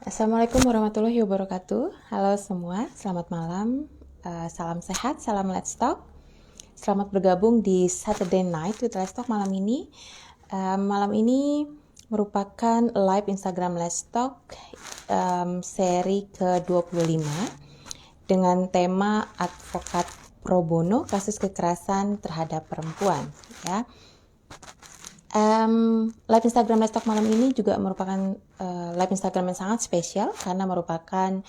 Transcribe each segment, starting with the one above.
Assalamualaikum warahmatullahi wabarakatuh. Halo semua, selamat malam. Salam sehat, salam Let's Talk. Selamat bergabung di Saturday Night with Let's Talk malam ini. Malam ini merupakan live Instagram Let's Talk seri ke-25 dengan tema advokat pro bono kasus kekerasan terhadap perempuan. Ya. Live Instagram Let's Talk malam ini juga merupakan live Instagram yang sangat spesial karena merupakan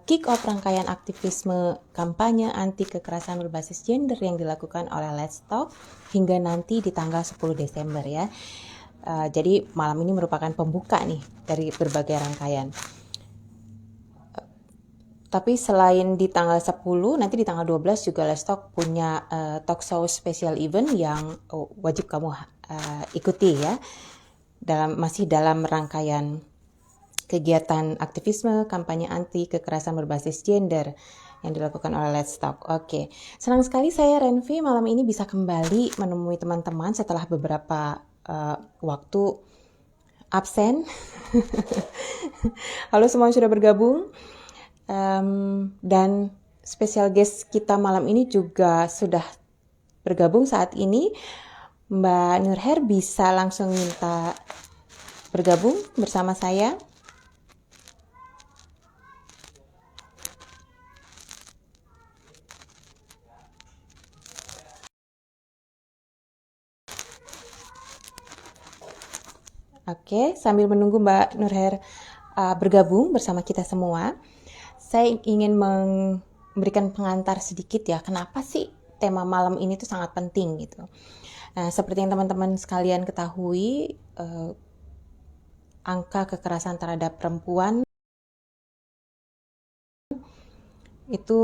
kick off rangkaian aktivisme kampanye anti kekerasan berbasis gender yang dilakukan oleh Let's Talk hingga nanti di tanggal 10 Desember ya. Jadi malam ini merupakan pembuka nih dari berbagai rangkaian. Tapi selain di tanggal 10, nanti di tanggal 12 juga Let's Talk punya talk show special event yang wajib kamu ikuti ya. Masih dalam rangkaian kegiatan aktivisme kampanye anti kekerasan berbasis gender yang dilakukan oleh Let's Talk. Oke, senang sekali saya Renvi malam ini bisa kembali menemui teman-teman setelah beberapa waktu absen. Halo semua yang sudah bergabung. Dan special guest kita malam ini juga sudah bergabung saat ini. Mbak Nurher bisa langsung minta bergabung bersama saya. Oke, sambil menunggu Mbak Nurher bergabung bersama kita semua, saya ingin memberikan pengantar sedikit ya, kenapa sih tema malam ini tuh sangat penting gitu. Nah, seperti yang teman-teman sekalian ketahui, angka kekerasan terhadap perempuan itu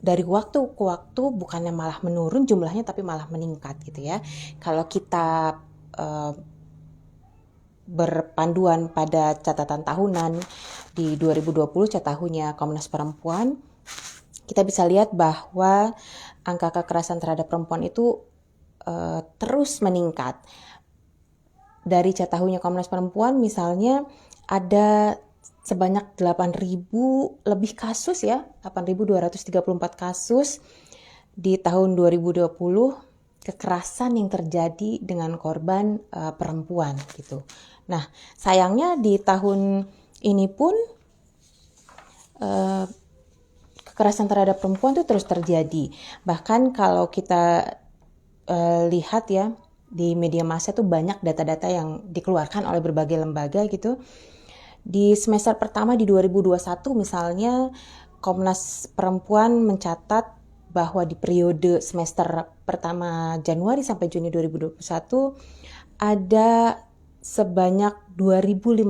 dari waktu ke waktu bukannya malah menurun jumlahnya tapi malah meningkat gitu ya. Kalau kita berpanduan pada catatan tahunan di 2020 tahunnya Komnas Perempuan, kita bisa lihat bahwa angka kekerasan terhadap perempuan itu terus meningkat. Dari tahunnya Komnas Perempuan misalnya ada sebanyak 8.000 lebih kasus ya, 8.234 kasus di tahun 2020 kekerasan yang terjadi dengan korban perempuan gitu. Nah, sayangnya di tahun ini pun kekerasan terhadap perempuan itu terus terjadi. Bahkan kalau kita lihat ya di media massa itu banyak data-data yang dikeluarkan oleh berbagai lembaga gitu. Di semester pertama di 2021 misalnya Komnas Perempuan mencatat bahwa di periode semester pertama Januari sampai Juni 2021 ada sebanyak 2.500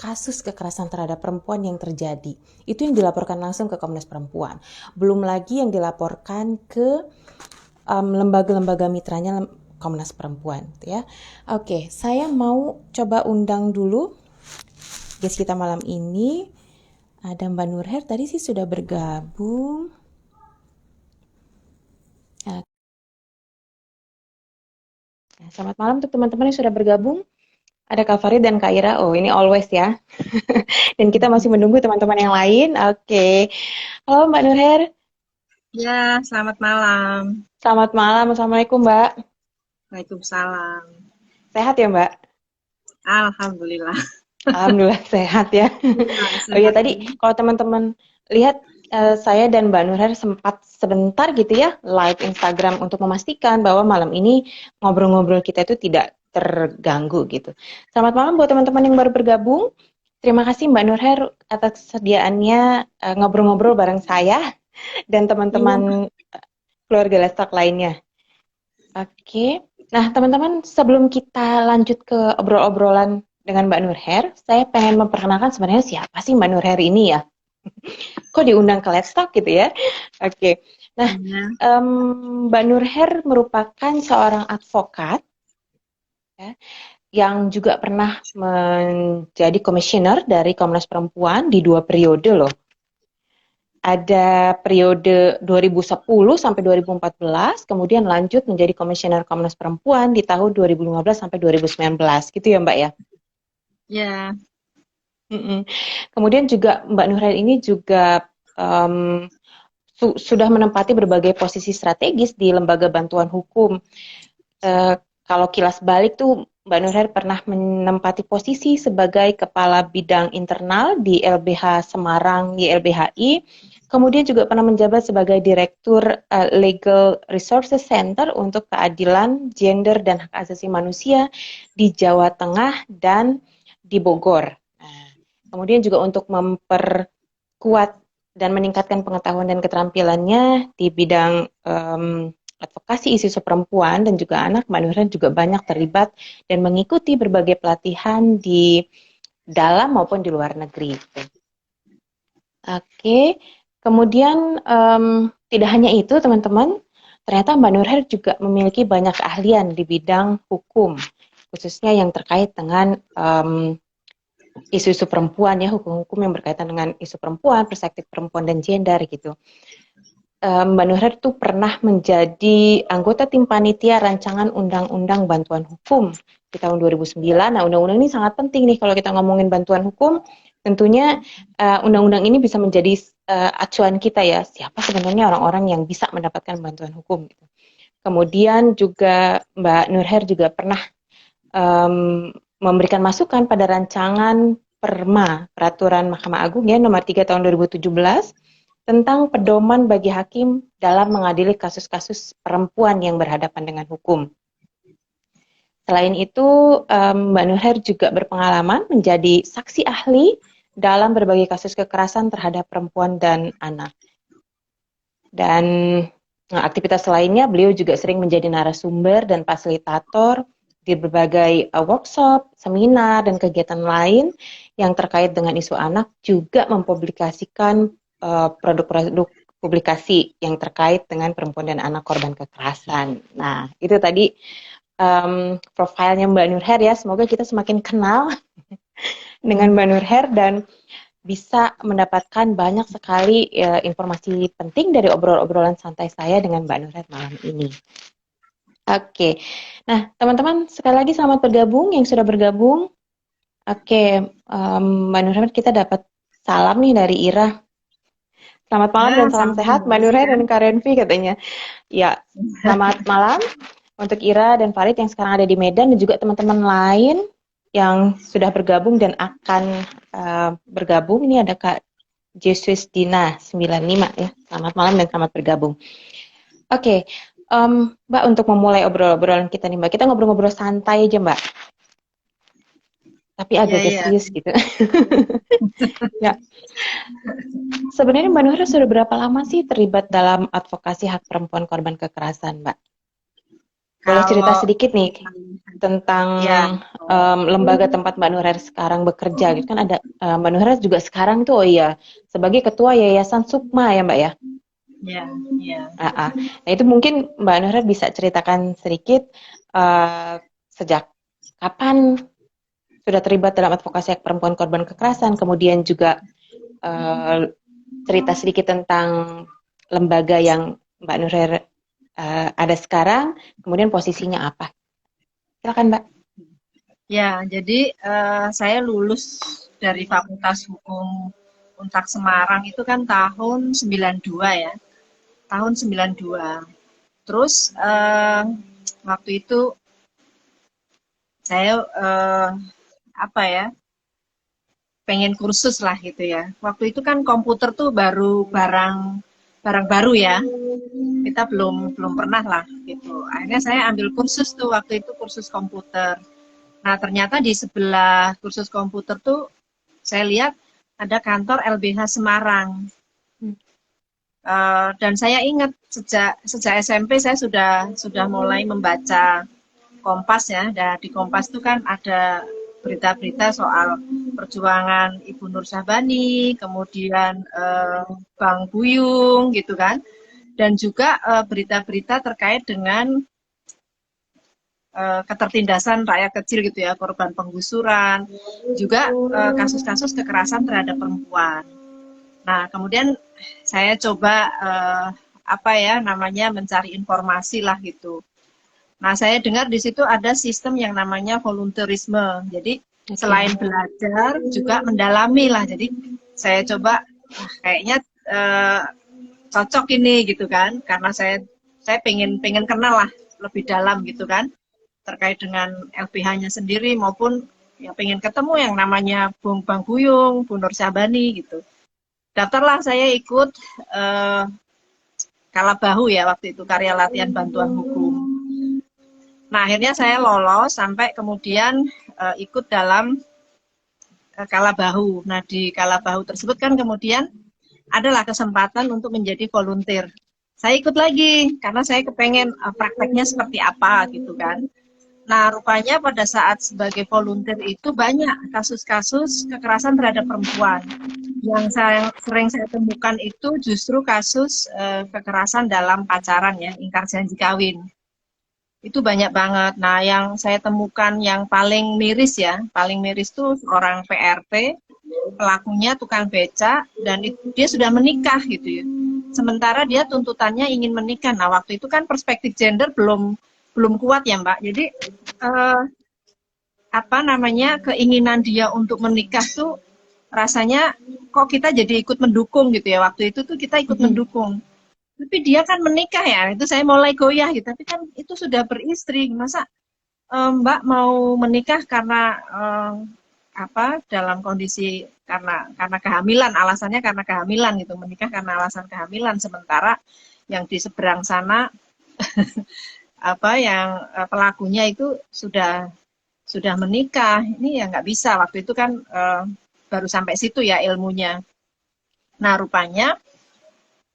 kasus kekerasan terhadap perempuan yang terjadi. Itu yang dilaporkan langsung ke Komnas Perempuan. Belum lagi yang dilaporkan ke lembaga-lembaga mitranya Komnas Perempuan ya. Oke, saya mau coba undang dulu guys kita malam ini. Ada Mbak Nurher tadi sih sudah bergabung. Selamat malam untuk teman-teman yang sudah bergabung. Ada Kak Farid dan Kak Ira. Oh, ini always ya. Dan kita masih menunggu teman-teman yang lain. Oke. Halo Mbak Nurher. Ya, selamat malam. Selamat malam. Assalamualaikum Mbak. Waalaikumsalam. Sehat ya Mbak? Alhamdulillah. Alhamdulillah sehat ya. Ya, Oh iya sehat tadi nih. kalau teman-teman lihat saya dan Mbak Nurher sempat sebentar gitu ya live Instagram untuk memastikan bahwa malam ini ngobrol-ngobrol kita itu tidak terganggu gitu. Selamat malam buat teman-teman yang baru bergabung. Terima kasih Mbak Nurher atas kesediaannya ngobrol-ngobrol bareng saya dan Iya. teman-teman keluarga Lestalk lainnya. Oke. Nah, teman-teman, sebelum kita lanjut ke obrol-obrolan dengan Mbak Nurher, saya pengen memperkenalkan sebenarnya siapa sih Mbak Nurher ini ya? Kok diundang ke Let's Talk gitu ya? Oke. Nah, Iya. Mbak Nurher merupakan seorang advokat ya, yang juga pernah menjadi komisioner dari Komnas Perempuan di 2 periode loh. Ada periode 2010 sampai 2014, kemudian lanjut menjadi komisioner Komnas Perempuan di tahun 2015 sampai 2019, gitu ya Mbak ya? Ya. Mm-mm. Kemudian juga Mbak Nurhel ini juga em, sudah menempati berbagai posisi strategis di lembaga bantuan hukum. Eh, Kalau kilas balik tuh Mbak Nurhel pernah menempati posisi sebagai kepala bidang internal di LBH Semarang YLBHI. Kemudian juga pernah menjabat sebagai direktur Legal Resources Center untuk keadilan, gender dan hak asasi manusia di Jawa Tengah dan di Bogor. Nah, kemudian juga untuk memperkuat dan meningkatkan pengetahuan dan keterampilannya di bidang advokasi isu perempuan dan juga anak, Mbak Nurhel juga banyak terlibat dan mengikuti berbagai pelatihan di dalam maupun di luar negeri. Oke, kemudian tidak hanya itu teman-teman, ternyata Mbak Nurhel juga memiliki banyak keahlian di bidang hukum, khususnya yang terkait dengan isu-isu perempuan ya, hukum-hukum yang berkaitan dengan isu perempuan, perspektif perempuan dan gender gitu. Mbak Nurhel tuh pernah menjadi anggota tim panitia rancangan undang-undang bantuan hukum di tahun 2009. Nah, undang-undang ini sangat penting nih kalau kita ngomongin bantuan hukum. Tentunya undang-undang ini bisa menjadi acuan kita ya, siapa sebenarnya orang-orang yang bisa mendapatkan bantuan hukum. Gitu. Kemudian juga Mbak Nurhel juga pernah memberikan masukan pada rancangan Perma, Peraturan Mahkamah Agung ya nomor 3 tahun 2017 tentang pedoman bagi hakim dalam mengadili kasus-kasus perempuan yang berhadapan dengan hukum. Selain itu, Mbak Nurhel juga berpengalaman menjadi saksi ahli dalam berbagai kasus kekerasan terhadap perempuan dan anak. Dan aktivitas lainnya, beliau juga sering menjadi narasumber dan fasilitator di berbagai workshop, seminar, dan kegiatan lain yang terkait dengan isu anak, juga mempublikasikan produk-produk publikasi yang terkait dengan perempuan dan anak korban kekerasan. Nah, itu tadi profilnya Mbak Nurhel ya. Semoga kita semakin kenal dengan Mbak Nurhel dan bisa mendapatkan banyak sekali informasi penting dari obrol-obrolan santai saya dengan Mbak Nurhel malam ini. Oke, nah teman-teman sekali lagi selamat bergabung yang sudah bergabung. Oke, Mbak Nurhel kita dapat salam nih dari Ira. Selamat malam Ya, dan salam sama sehat Mbak Nurhel ya. dan Kak Renvi katanya. Ya, selamat malam untuk Ira dan Farid yang sekarang ada di Medan dan juga teman-teman lain yang sudah bergabung dan akan bergabung. Ini ada Kak Jesus Dina 95 ya. Selamat malam dan selamat bergabung. Oke, Mbak untuk memulai obrolan kita nih Mbak, kita ngobrol-ngobrol santai aja Mbak. Tapi agak-agak Ya. serius gitu. Ya. Sebenarnya Mbak Nurhel sudah berapa lama sih terlibat dalam advokasi hak perempuan korban kekerasan, Mbak? Boleh cerita Kalau sedikit nih tentang ya, lembaga tempat Mbak Nurhel sekarang bekerja gitu kan ada Mbak Nurhel juga sekarang tuh oh iya sebagai ketua Yayasan Sukma ya Mbak ya. ya. Nah itu mungkin Mbak Nurhel bisa ceritakan sedikit sejak kapan sudah terlibat dalam advokasi hak perempuan korban kekerasan, kemudian juga cerita sedikit tentang lembaga yang Mbak Nurhel ada sekarang, kemudian posisinya apa? Silakan Mbak. Ya, jadi saya lulus dari Fakultas Hukum Untak Semarang itu kan tahun 92 ya. Tahun 92. Terus waktu itu saya apa ya? Pengen kursus lah gitu ya. Waktu itu kan komputer tuh baru barang baru ya. Kita belum pernah lah gitu. Akhirnya saya ambil kursus tuh waktu itu kursus komputer. Nah, ternyata di sebelah kursus komputer tuh saya lihat ada kantor LBH Semarang. Dan saya ingat sejak SMP saya sudah mulai membaca Kompas ya. Dan di Kompas itu kan ada berita-berita soal perjuangan Ibu Nur Syahbani, kemudian Bang Buyung gitu kan. Dan juga berita-berita terkait dengan ketertindasan rakyat kecil gitu ya, korban penggusuran, juga kasus-kasus kekerasan terhadap perempuan. Nah, kemudian saya coba mencari informasi lah gitu. Nah, saya dengar di situ ada sistem yang namanya volunteerisme. Jadi Oke. Selain belajar juga mendalami lah. Jadi saya coba kayaknya cocok ini gitu kan, karena saya pengen kenal lah lebih dalam gitu kan terkait dengan LBH-nya sendiri maupun ya pengen ketemu yang namanya Bang Buyung, Bu Nur Syabani gitu. Daftarlah saya ikut eh, Kalabahu ya waktu itu, karya latihan bantuan hukum. Nah akhirnya saya lolos sampai kemudian ikut dalam Kalabahu. Nah di Kalabahu tersebut kan kemudian adalah kesempatan untuk menjadi volunteer. Saya ikut lagi karena saya kepengen prakteknya seperti apa gitu kan. Nah, rupanya pada saat sebagai volunteer itu banyak kasus-kasus kekerasan terhadap perempuan. Yang sering saya temukan itu justru kasus kekerasan dalam pacaran ya, ingkar janji kawin. Itu banyak banget. Nah, yang saya temukan yang paling miris ya, paling miris tuh orang PRT, pelakunya tukang beca, dan itu, dia sudah menikah gitu ya. Sementara dia tuntutannya ingin menikah. Nah, waktu itu kan perspektif gender belum kuat ya Mbak. Jadi eh, apa namanya keinginan dia untuk menikah tuh rasanya kok kita jadi ikut mendukung gitu ya. Waktu itu tuh kita ikut Mhm. mendukung. Tapi dia kan menikah ya. Itu saya mulai goyah gitu. Tapi kan itu sudah beristri. Masa Mbak mau menikah karena apa dalam kondisi karena kehamilan, alasannya karena kehamilan gitu, menikah karena alasan kehamilan, sementara yang di seberang sana apa yang pelakunya itu sudah menikah. Ini ya nggak bisa, waktu itu kan baru sampai situ ya ilmunya. Nah rupanya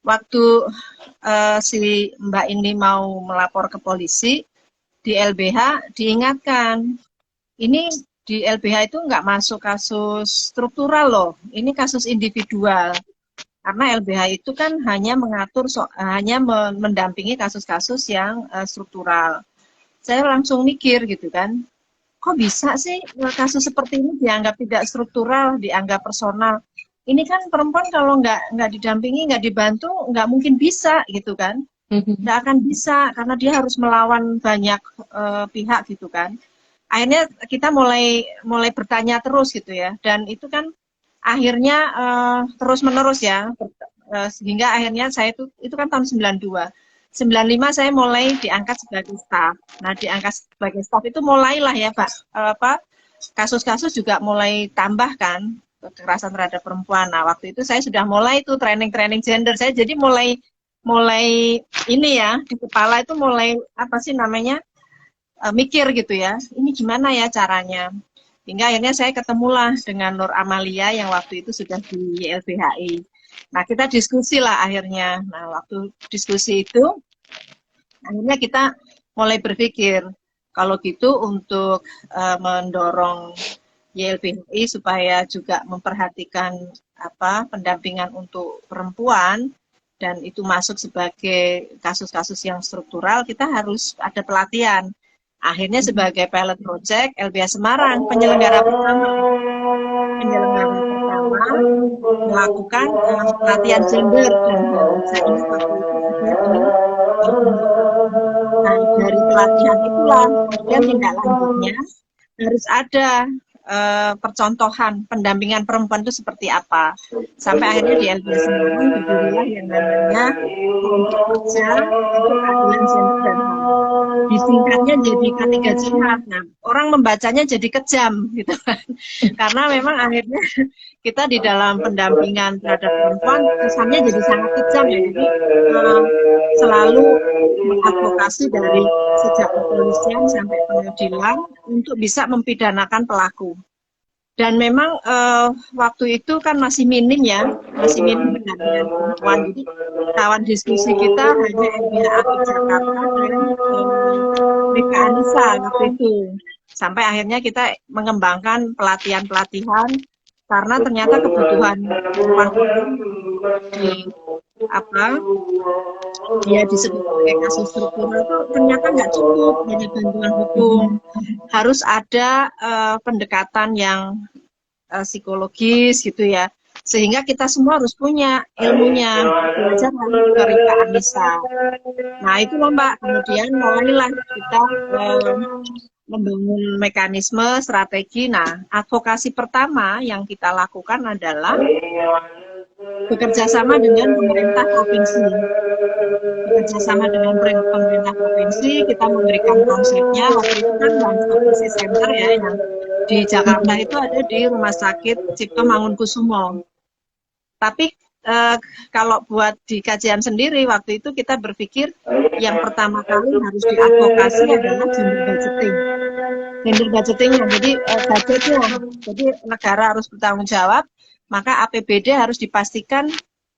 waktu si Mbak ini mau melapor ke polisi di LBH diingatkan, ini di LBH itu nggak masuk kasus struktural loh, ini kasus individual. Karena LBH itu kan hanya mengatur, hanya mendampingi kasus-kasus yang struktural. Saya langsung mikir gitu kan, kok bisa sih kasus seperti ini dianggap tidak struktural, dianggap personal. Ini kan perempuan kalau nggak didampingi, nggak dibantu, nggak mungkin bisa gitu kan. Mhm. Nggak akan bisa karena dia harus melawan banyak pihak gitu kan. Akhirnya kita mulai mulai bertanya terus gitu ya, dan itu kan akhirnya terus menerus ya, sehingga akhirnya saya itu kan tahun 92, 95 saya mulai diangkat sebagai staf. Nah diangkat sebagai staf itu mulailah ya Pak, apa kasus-kasus juga mulai tambah kan, kekerasan terhadap perempuan. Nah waktu itu saya sudah mulai tuh training-training gender, saya jadi mulai mulai ini ya di kepala itu mulai apa sih namanya mikir gitu ya, ini gimana ya caranya. Hingga akhirnya saya ketemulah dengan Nur Amalia yang waktu itu sudah di YLBHI. Nah, kita diskusi lah akhirnya. Nah, waktu diskusi itu, akhirnya kita mulai berpikir, kalau gitu untuk mendorong YLBHI supaya juga memperhatikan apa pendampingan untuk perempuan, dan itu masuk sebagai kasus-kasus yang struktural, kita harus ada pelatihan. Akhirnya sebagai pilot project LBH Semarang, penyelenggara pertama melakukan pelatihan gender, dan saya ingat waktu itu ada di Bengkulu. Nah, dari pelatihan itulah kemudian tindak lanjutnya harus ada percontohan pendampingan perempuan itu seperti apa. Sampai akhirnya di LBH Semarang didirilah yang namanya kelompok kerja untuk keadilan gender dan HAM. Disingkatnya jadi K3 Jihad. Nah, orang membacanya jadi kejam gitu kan. Karena memang akhirnya kita di dalam pendampingan terhadap perempuan kesannya jadi sangat kejam ya. Jadi selalu mengadvokasi dari sejak kepolisian sampai pengadilan untuk bisa mempidanakan pelaku. Dan memang waktu itu kan masih minim ya, masih minim pendampingan perempuan. Jadi kawan diskusi kita hanya LBH Apik Jakarta dan Rika Anissa waktu itu. Sampai akhirnya kita mengembangkan pelatihan-pelatihan karena ternyata kebutuhan perempuan itu di apa dia disebut sebagai kasus struktural itu ternyata nggak cukup hanya bantuan hukum, Mhm. harus ada pendekatan yang psikologis gitu ya, sehingga kita semua harus punya ilmunya. Belajar lagi ke Rika Anissa. Nah itu loh Mbak, kemudian mulailah kita membangun mekanisme strategi. Nah, advokasi pertama yang kita lakukan adalah bekerja sama dengan pemerintah provinsi. Bekerja sama dengan pemerintah provinsi, kita memberikan konsepnya. Waktu itu kan one stop crisis center ya, yang di Jakarta itu ada di Rumah Sakit Cipto Mangunkusumo. Tapi kalau buat di kajian sendiri, waktu itu kita berpikir yang pertama kali harus diadvokasi adalah gender budgeting. Gender budgetingnya, jadi budgetnya. Jadi negara harus bertanggung jawab, maka APBD harus dipastikan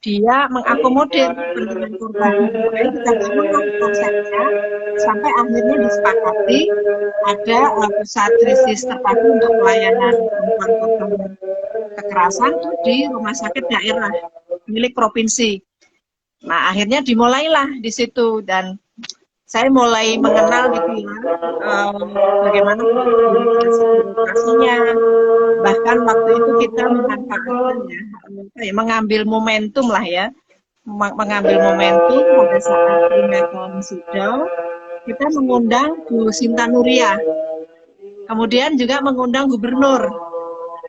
dia mengakomodir kepentingan korban. Makanya kita bangunlah konsepnya sampai akhirnya disepakati ada pusat krisis terpadu untuk pelayanan perempuan korban kekerasan di rumah sakit daerah milik provinsi. Nah, akhirnya dimulailah di situ dan saya mulai mengenal gitu ya bagaimana birokrasinya. Bahkan waktu itu kita memanfaatkan ya, mengambil momentum lah ya, mengambil momentum pada saat Primaton Sidau, kita mengundang Bu Sinta Nuria, kemudian juga mengundang gubernur.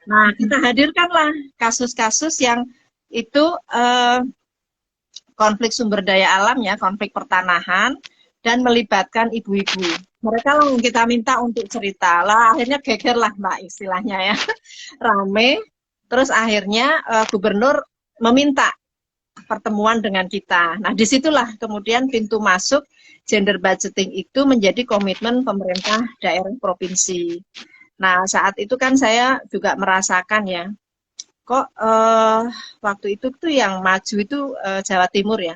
Nah, kita hadirkanlah kasus-kasus yang itu konflik sumber daya alam ya, konflik pertanahan, dan melibatkan ibu-ibu. Mereka lah yang kita minta untuk cerita. Lah akhirnya geger lah Mbak istilahnya ya. Rame. Terus akhirnya gubernur meminta pertemuan dengan kita. Nah, disitulah kemudian pintu masuk gender budgeting itu menjadi komitmen pemerintah daerah provinsi. Nah, saat itu kan saya juga merasakan ya, kok waktu itu tuh yang maju itu Jawa Timur ya.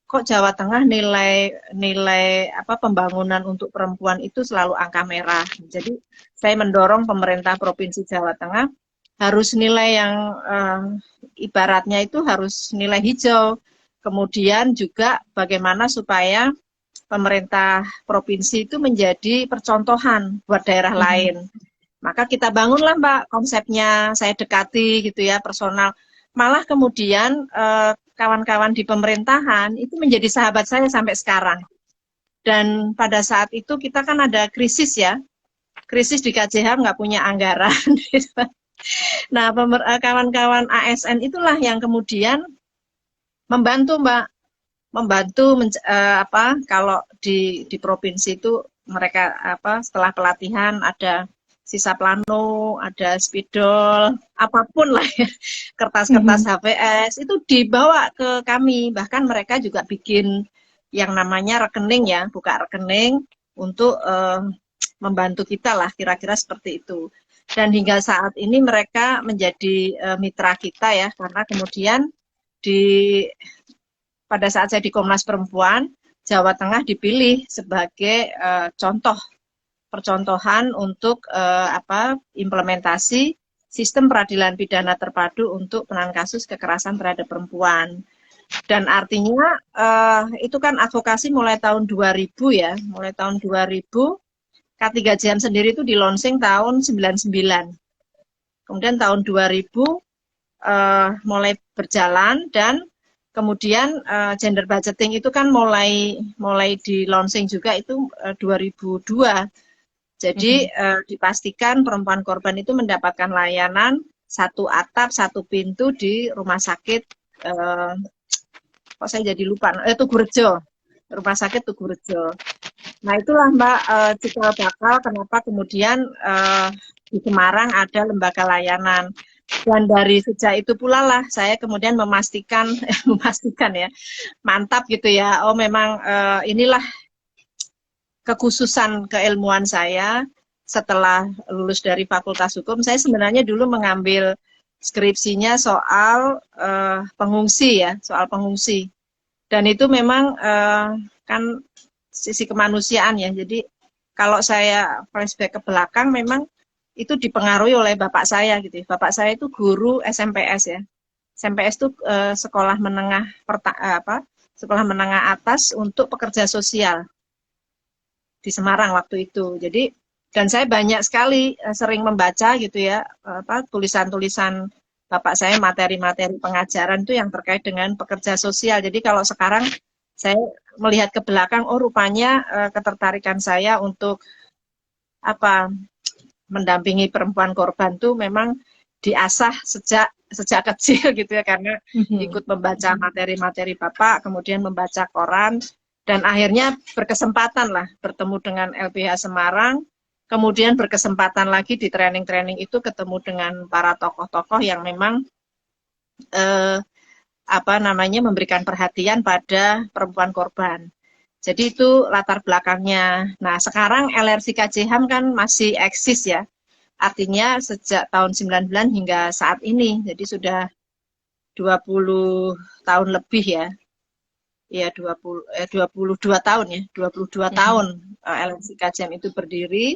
Kok Jawa Tengah nilai apa pembangunan untuk perempuan itu selalu angka merah. Jadi saya mendorong pemerintah Provinsi Jawa Tengah harus nilai yang ibaratnya itu harus nilai hijau. Kemudian juga bagaimana supaya pemerintah provinsi itu menjadi percontohan buat daerah lain. Maka kita bangunlah Mbak konsepnya, saya dekati gitu ya personal. Malah kemudian kawan-kawan di pemerintahan itu menjadi sahabat saya sampai sekarang. Dan pada saat itu kita kan ada krisis ya, krisis di KJH nggak punya anggaran. Nah kawan-kawan ASN itulah yang kemudian membantu Mbak, membantu kalau di provinsi itu mereka setelah pelatihan ada sisa plano, ada spidol, apapun lah ya, kertas-kertas HVS itu dibawa ke kami. Bahkan mereka juga bikin yang namanya rekening ya, buka rekening untuk membantu kita lah, kira-kira seperti itu. Dan hingga saat ini mereka menjadi mitra kita ya, karena kemudian pada saat saya di Komnas Perempuan, Jawa Tengah dipilih sebagai contoh percontohan untuk implementasi sistem peradilan pidana terpadu untuk penanganan kasus kekerasan terhadap perempuan. Dan artinya itu kan advokasi mulai tahun 2000 ya, mulai tahun 2000 K3JM sendiri itu di launching tahun 99. Kemudian tahun 2000 mulai berjalan dan kemudian gender budgeting itu kan mulai di launching juga itu 2002. Jadi dipastikan perempuan korban itu mendapatkan layanan satu atap, satu pintu di rumah sakit, kok saya jadi lupa, Tugurejo, rumah sakit Tugurejo. Nah itulah Mbak cikal bakal kenapa kemudian di Semarang ada lembaga layanan. Dan dari sejak itu pula lah saya kemudian memastikan ya, mantap gitu ya, oh memang inilah kekhususan keilmuan saya setelah lulus dari Fakultas Hukum. Saya sebenarnya dulu mengambil skripsinya soal pengungsi ya, soal pengungsi. Dan itu memang kan sisi kemanusiaan ya. Jadi kalau saya flashback ke belakang memang itu dipengaruhi oleh bapak saya gitu. Bapak saya itu guru SMPS ya. SMPS itu sekolah menengah sekolah menengah atas untuk pekerja sosial di Semarang waktu itu. Jadi dan saya banyak sekali sering membaca gitu ya tulisan-tulisan bapak saya, materi-materi pengajaran itu yang terkait dengan pekerja sosial. Jadi kalau sekarang saya melihat ke belakang, oh rupanya ketertarikan saya untuk apa mendampingi perempuan korban tuh memang diasah sejak kecil gitu ya, karena ikut membaca materi-materi Bapak, kemudian membaca koran, dan akhirnya berkesempatan lah bertemu dengan LBH Semarang, kemudian berkesempatan lagi di training-training itu ketemu dengan para tokoh-tokoh yang memang memberikan perhatian pada perempuan korban. Jadi itu latar belakangnya. Nah, sekarang LRC KJHAM kan masih eksis ya. Artinya sejak tahun 99 hingga saat ini. Jadi sudah 20 tahun lebih ya. Ya 22 tahun ya. 22 tahun LRC KJHAM itu berdiri.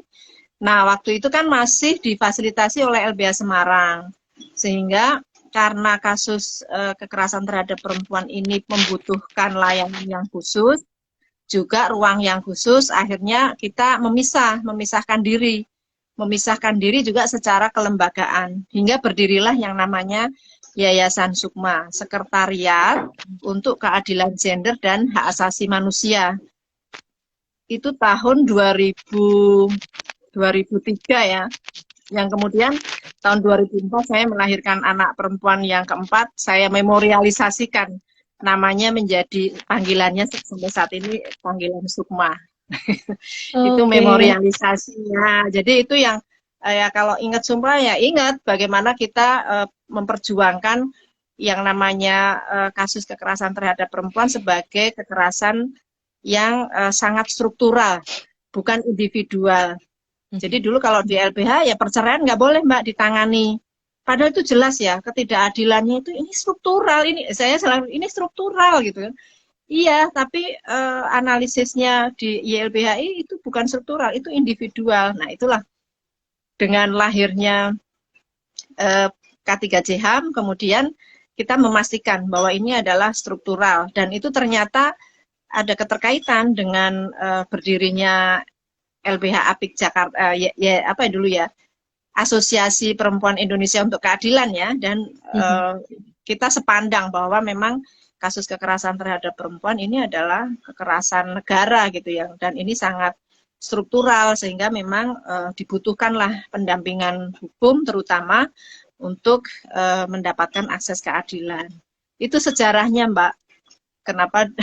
Nah, waktu itu kan masih difasilitasi oleh LBH Semarang. Sehingga karena kasus kekerasan terhadap perempuan ini membutuhkan layanan yang khusus, juga ruang yang khusus, akhirnya kita memisahkan diri juga secara kelembagaan, hingga berdirilah yang namanya Yayasan Sukma, Sekretariat untuk Keadilan Gender dan Hak Asasi Manusia. Itu tahun 2003 ya, yang kemudian tahun 2004 saya melahirkan anak perempuan yang keempat, saya memorialisasikan namanya menjadi panggilannya sampai saat ini panggilan Sukma. Itu memorialisasinya. Jadi itu yang ya kalau ingat Sukma ya ingat bagaimana kita memperjuangkan yang namanya kasus kekerasan terhadap perempuan sebagai kekerasan yang sangat struktural, bukan individual. Jadi dulu kalau di LBH ya perceraian nggak boleh Mbak ditangani. Padahal itu jelas ya, ketidakadilannya itu ini struktural, ini struktural gitu kan. Iya, tapi analisisnya di YLBHI itu bukan struktural, itu individual. Nah, itulah dengan lahirnya K3JHAM, kemudian kita memastikan bahwa ini adalah struktural dan itu ternyata ada keterkaitan dengan berdirinya LBH Apik Jakarta, dulu ya, Asosiasi Perempuan Indonesia untuk Keadilan ya, dan kita sepandang bahwa memang kasus kekerasan terhadap perempuan ini adalah kekerasan negara gitu ya, dan ini sangat struktural sehingga memang dibutuhkanlah pendampingan hukum terutama untuk mendapatkan akses keadilan. Itu sejarahnya Mbak. Kenapa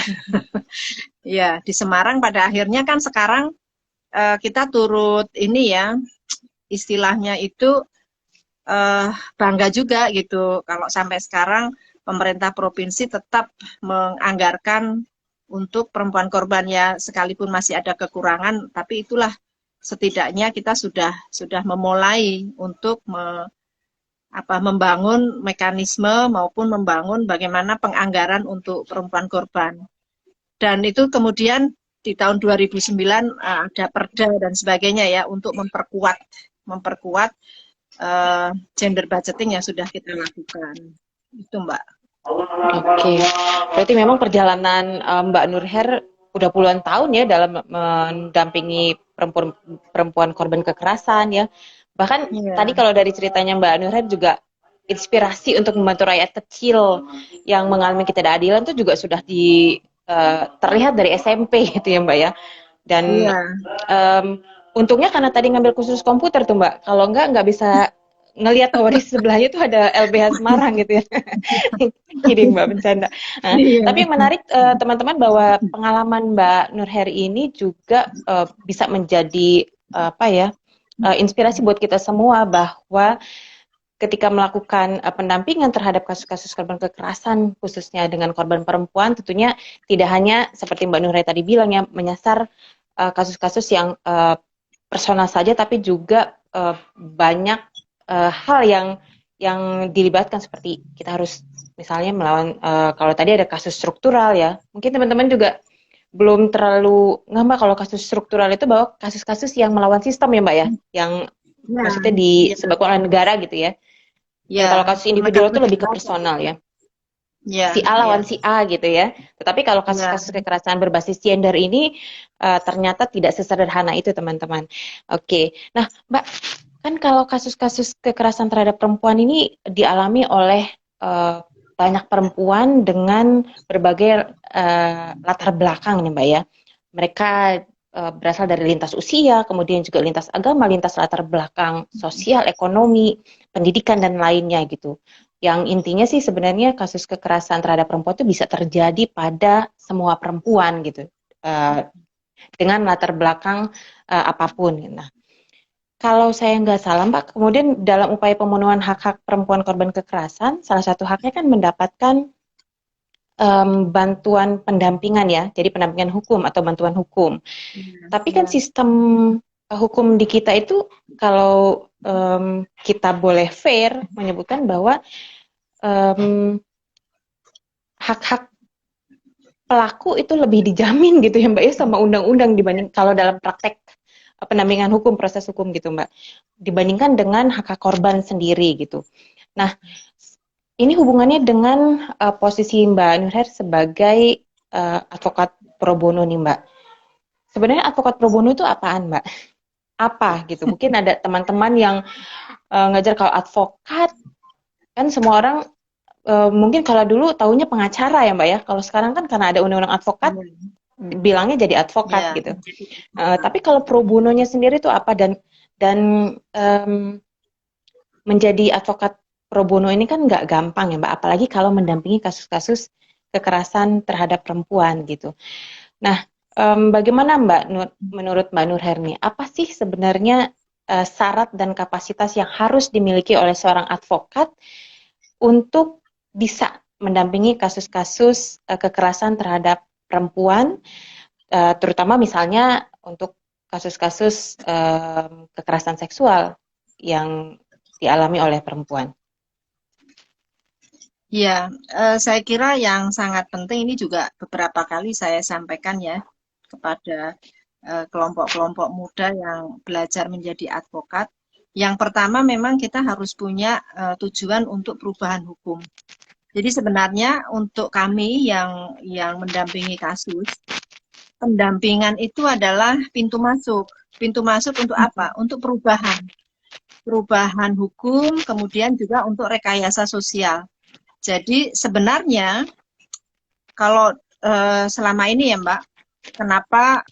ya di Semarang pada akhirnya kan sekarang kita turut ini ya, istilahnya itu bangga juga gitu kalau sampai sekarang pemerintah provinsi tetap menganggarkan untuk perempuan korban ya, sekalipun masih ada kekurangan, tapi itulah setidaknya kita sudah memulai untuk membangun mekanisme maupun membangun bagaimana penganggaran untuk perempuan korban. Dan itu kemudian di tahun 2009 ada perda dan sebagainya ya untuk memperkuat gender budgeting yang sudah kita lakukan. Itu Mbak. Oke, berarti memang perjalanan Mbak Nurher udah puluhan tahun ya dalam mendampingi perempuan korban kekerasan ya. Bahkan tadi kalau dari ceritanya Mbak Nurher juga inspirasi untuk membantu rakyat kecil yang mengalami ketidakadilan itu juga sudah terlihat dari SMP gitu ya Mbak ya. Dan untungnya karena tadi ngambil khusus komputer tuh Mbak, kalau nggak bisa ngelihat bahwa di sebelahnya itu ada LBH Semarang gitu ya. Kidding Mbak, bercanda. Nah, tapi yang menarik teman-teman bahwa pengalaman Mbak Nurher ini juga bisa menjadi inspirasi buat kita semua bahwa ketika melakukan pendampingan terhadap kasus-kasus korban kekerasan khususnya dengan korban perempuan, tentunya tidak hanya seperti Mbak Nurher tadi bilang ya, menyasar kasus-kasus yang personal saja, tapi juga banyak hal yang dilibatkan, seperti kita harus misalnya melawan kalau tadi ada kasus struktural ya, mungkin teman-teman juga belum terlalu ngambak kalau kasus struktural itu bahwa kasus-kasus yang melawan sistem ya Mbak ya, yang maksudnya disebabkan oleh negara gitu ya. Kalau kasus individual itu lebih ke personal ya. Si A lawan si A gitu ya. Tetapi kalau kasus-kasus kekerasan berbasis gender ini ternyata tidak sesederhana itu teman-teman. Oke. Nah Mbak, kan kalau kasus-kasus kekerasan terhadap perempuan ini dialami oleh banyak perempuan dengan berbagai latar belakang nih Mbak ya. Mereka berasal dari lintas usia, kemudian juga lintas agama, lintas latar belakang sosial, ekonomi, pendidikan dan lainnya gitu. Yang intinya sih sebenarnya kasus kekerasan terhadap perempuan itu bisa terjadi pada semua perempuan gitu, dengan latar belakang apapun. Nah, kalau saya nggak salah Mbak, kemudian dalam upaya pemenuhan hak-hak perempuan korban kekerasan, salah satu haknya kan mendapatkan bantuan pendampingan ya, jadi pendampingan hukum atau bantuan hukum. Tapi kan Ya. sistem hukum di kita itu kalau kita boleh fair menyebutkan bahwa hak-hak pelaku itu lebih dijamin gitu ya Mbak ya sama undang-undang dibanding kalau dalam praktek pendampingan hukum, proses hukum gitu Mbak, dibandingkan dengan hak-hak korban sendiri gitu. Nah, ini hubungannya dengan posisi Mbak Nurher sebagai advokat pro bono nih Mbak. Sebenarnya advokat pro bono itu apaan Mbak? Apa gitu? Mungkin ada teman-teman yang ngajar kalau advokat, kan semua orang mungkin kalau dulu taunya pengacara ya Mbak ya. Kalau sekarang kan karena ada undang-undang advokat, bilangnya jadi advokat Ya. gitu. Tapi kalau pro bononya sendiri itu apa dan menjadi advokat pro bono ini kan nggak gampang ya Mbak, apalagi kalau mendampingi kasus-kasus kekerasan terhadap perempuan gitu. Nah, bagaimana Mbak menurut Mbak Nurherni, apa sih sebenarnya syarat dan kapasitas yang harus dimiliki oleh seorang advokat untuk bisa mendampingi kasus-kasus kekerasan terhadap perempuan, terutama misalnya untuk kasus-kasus kekerasan seksual yang dialami oleh perempuan? Ya, saya kira yang sangat penting ini juga beberapa kali saya sampaikan ya kepada kelompok-kelompok muda yang belajar menjadi advokat. Yang pertama memang kita harus punya tujuan untuk perubahan hukum. Jadi sebenarnya untuk kami yang mendampingi kasus, pendampingan itu adalah pintu masuk. Pintu masuk untuk apa? Untuk perubahan. Perubahan hukum, kemudian juga untuk rekayasa sosial. Jadi sebenarnya kalau selama ini ya Mbak, kenapa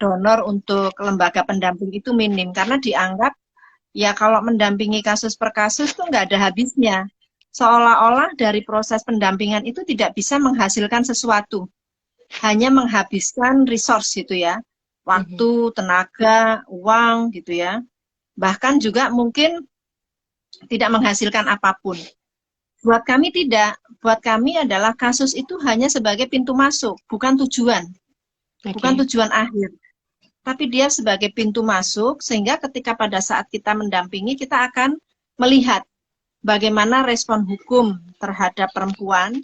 donor untuk lembaga pendamping itu minim? Karena dianggap ya kalau mendampingi kasus per kasus tuh nggak ada habisnya. Seolah-olah dari proses pendampingan itu tidak bisa menghasilkan sesuatu. Hanya menghabiskan resource gitu ya. Waktu, tenaga, uang gitu ya. Bahkan juga mungkin tidak menghasilkan apapun. Buat kami tidak. Buat kami adalah kasus itu hanya sebagai pintu masuk, bukan tujuan. Bukan tujuan akhir. Tapi dia sebagai pintu masuk, sehingga ketika pada saat kita mendampingi, kita akan melihat bagaimana respon hukum terhadap perempuan,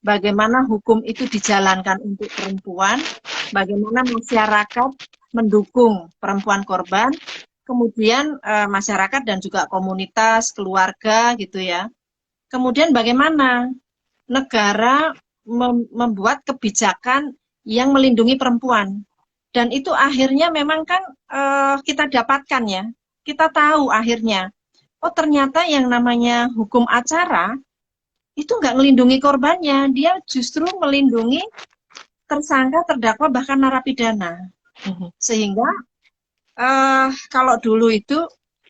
bagaimana hukum itu dijalankan untuk perempuan, bagaimana masyarakat mendukung perempuan korban, kemudian masyarakat dan juga komunitas, keluarga gitu ya. Kemudian bagaimana negara membuat kebijakan yang melindungi perempuan. Dan itu akhirnya memang kan kita dapatkan ya. Kita tahu akhirnya, oh ternyata yang namanya hukum acara itu nggak melindungi korbannya. Dia justru melindungi tersangka, terdakwa, bahkan narapidana. Sehingga kalau dulu itu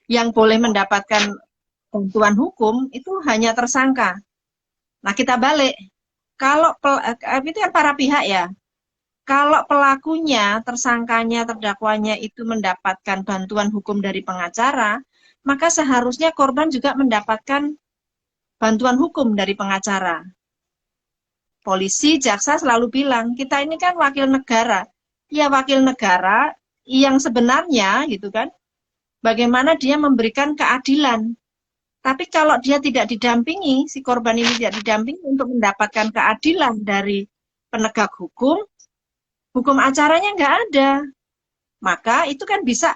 yang boleh mendapatkan bantuan hukum itu hanya tersangka. Nah kita balik. Kalau itu kan para pihak ya. Kalau pelakunya, tersangkanya, terdakwanya itu mendapatkan bantuan hukum dari pengacara, maka seharusnya korban juga mendapatkan bantuan hukum dari pengacara. Polisi, jaksa selalu bilang, kita ini kan wakil negara. Ya wakil negara yang sebenarnya gitu kan, bagaimana dia memberikan keadilan. Tapi kalau dia tidak didampingi, si korban ini tidak didampingi untuk mendapatkan keadilan dari penegak hukum, hukum acaranya nggak ada. Maka itu kan bisa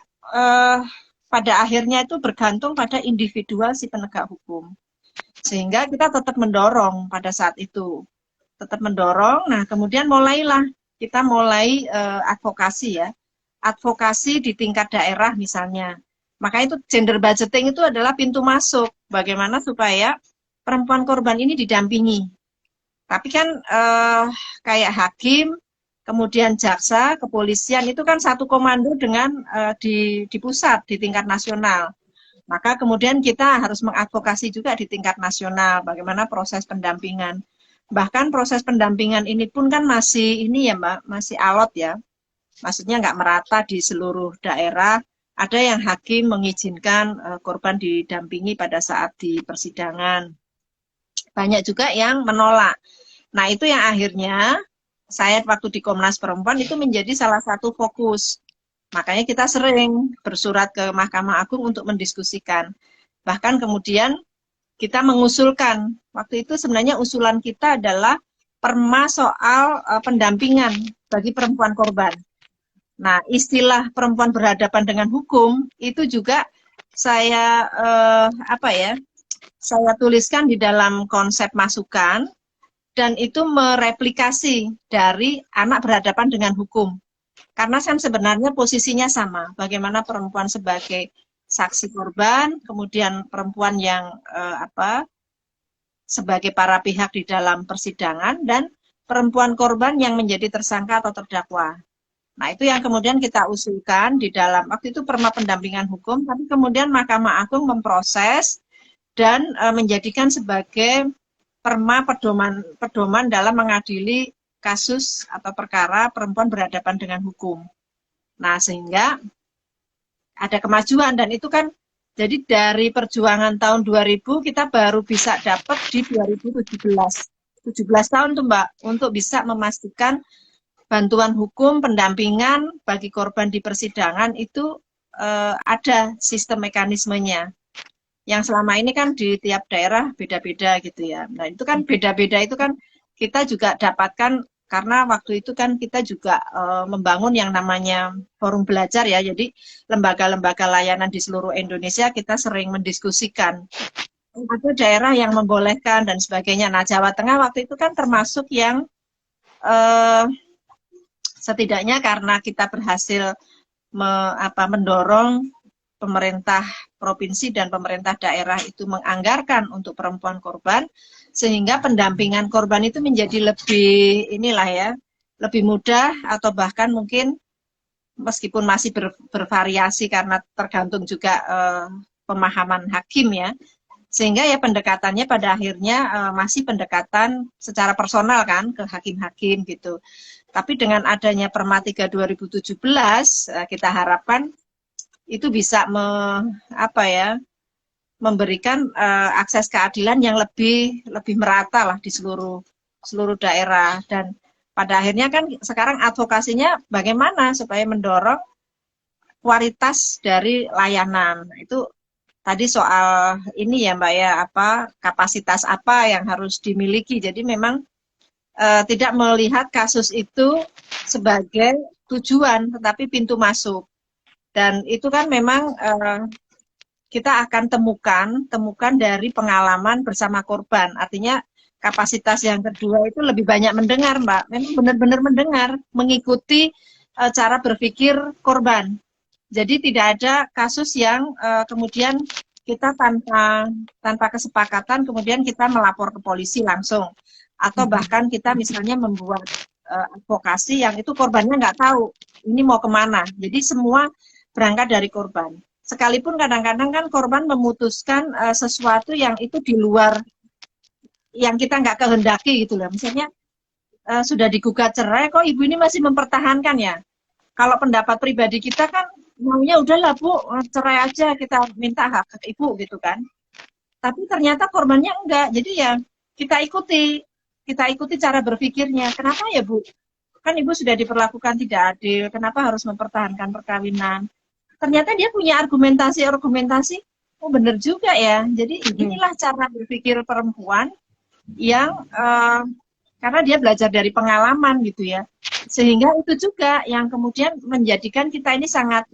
pada akhirnya itu bergantung pada individual si penegak hukum. Sehingga kita tetap mendorong pada saat itu. Tetap mendorong, nah kemudian mulailah kita mulai advokasi ya. Advokasi di tingkat daerah misalnya. Maka itu gender budgeting itu adalah pintu masuk. Bagaimana supaya perempuan korban ini didampingi. Tapi kan kayak hakim, kemudian jaksa, kepolisian itu kan satu komando dengan di pusat, di tingkat nasional. Maka kemudian kita harus mengadvokasi juga di tingkat nasional, bagaimana proses pendampingan. Bahkan proses pendampingan ini pun kan masih ini ya Mbak, masih alot ya. Maksudnya nggak merata di seluruh daerah. Ada yang hakim mengizinkan korban didampingi pada saat di persidangan. Banyak juga yang menolak. Nah itu yang akhirnya saya waktu di Komnas Perempuan itu menjadi salah satu fokus. Makanya kita sering bersurat ke Mahkamah Agung untuk mendiskusikan. Bahkan kemudian kita mengusulkan, waktu itu sebenarnya usulan kita adalah perma soal pendampingan bagi perempuan korban. Nah, istilah perempuan berhadapan dengan hukum itu juga saya saya tuliskan di dalam konsep masukan dan itu mereplikasi dari anak berhadapan dengan hukum. Karena kan sebenarnya posisinya sama, bagaimana perempuan sebagai saksi korban, kemudian perempuan yang sebagai para pihak di dalam persidangan, dan perempuan korban yang menjadi tersangka atau terdakwa. Nah, itu yang kemudian kita usulkan di dalam, waktu itu perma pendampingan hukum, tapi kemudian Mahkamah Agung memproses dan menjadikan sebagai perma pedoman dalam mengadili kasus atau perkara perempuan berhadapan dengan hukum. Nah, sehingga ada kemajuan dan itu kan jadi dari perjuangan tahun 2000 kita baru bisa dapat di 2017. 17 tahun tuh Mbak untuk bisa memastikan bantuan hukum pendampingan bagi korban di persidangan itu ada sistem mekanismenya. Yang selama ini kan di tiap daerah beda-beda gitu ya. Nah itu kan beda-beda itu kan kita juga dapatkan karena waktu itu kan kita juga membangun yang namanya forum belajar ya. Jadi lembaga-lembaga layanan di seluruh Indonesia kita sering mendiskusikan. Ada daerah yang membolehkan dan sebagainya. Nah Jawa Tengah waktu itu kan termasuk yang setidaknya karena kita berhasil mendorong pemerintah provinsi dan pemerintah daerah itu menganggarkan untuk perempuan korban, sehingga pendampingan korban itu menjadi lebih lebih mudah atau bahkan mungkin meskipun masih bervariasi karena tergantung juga pemahaman hakim ya, sehingga ya pendekatannya pada akhirnya masih pendekatan secara personal kan ke hakim-hakim gitu. Tapi dengan adanya Perma 3 2017 kita harapkan itu bisa memberikan akses keadilan yang lebih merata lah di seluruh daerah. Dan pada akhirnya kan sekarang advokasinya bagaimana supaya mendorong kualitas dari layanan. Itu tadi soal ini ya Mbak ya, kapasitas apa yang harus dimiliki. Jadi memang tidak melihat kasus itu sebagai tujuan tetapi pintu masuk. Dan itu kan memang kita akan temukan dari pengalaman bersama korban. Artinya kapasitas yang kedua itu lebih banyak mendengar, Mbak. Memang benar-benar mendengar, mengikuti cara berpikir korban. Jadi tidak ada kasus yang kemudian kita tanpa kesepakatan kemudian kita melapor ke polisi langsung. Atau bahkan kita misalnya membuat advokasi yang itu korbannya nggak tahu ini mau kemana. Jadi semua berangkat dari korban. Sekalipun kadang-kadang kan korban memutuskan sesuatu yang itu di luar yang kita nggak kehendaki gitu loh. Misalnya sudah digugat cerai, kok ibu ini masih mempertahankan ya. Kalau pendapat pribadi kita kan maunya udahlah Bu, cerai aja, kita minta hak ke ibu gitu kan. Tapi ternyata korbannya enggak. Jadi ya kita ikuti cara berpikirnya. Kenapa ya Bu? Kan ibu sudah diperlakukan tidak adil, kenapa harus mempertahankan perkawinan? Ternyata dia punya argumentasi, oh benar juga ya. Jadi inilah cara berpikir perempuan yang karena dia belajar dari pengalaman gitu ya. Sehingga itu juga yang kemudian menjadikan kita ini sangat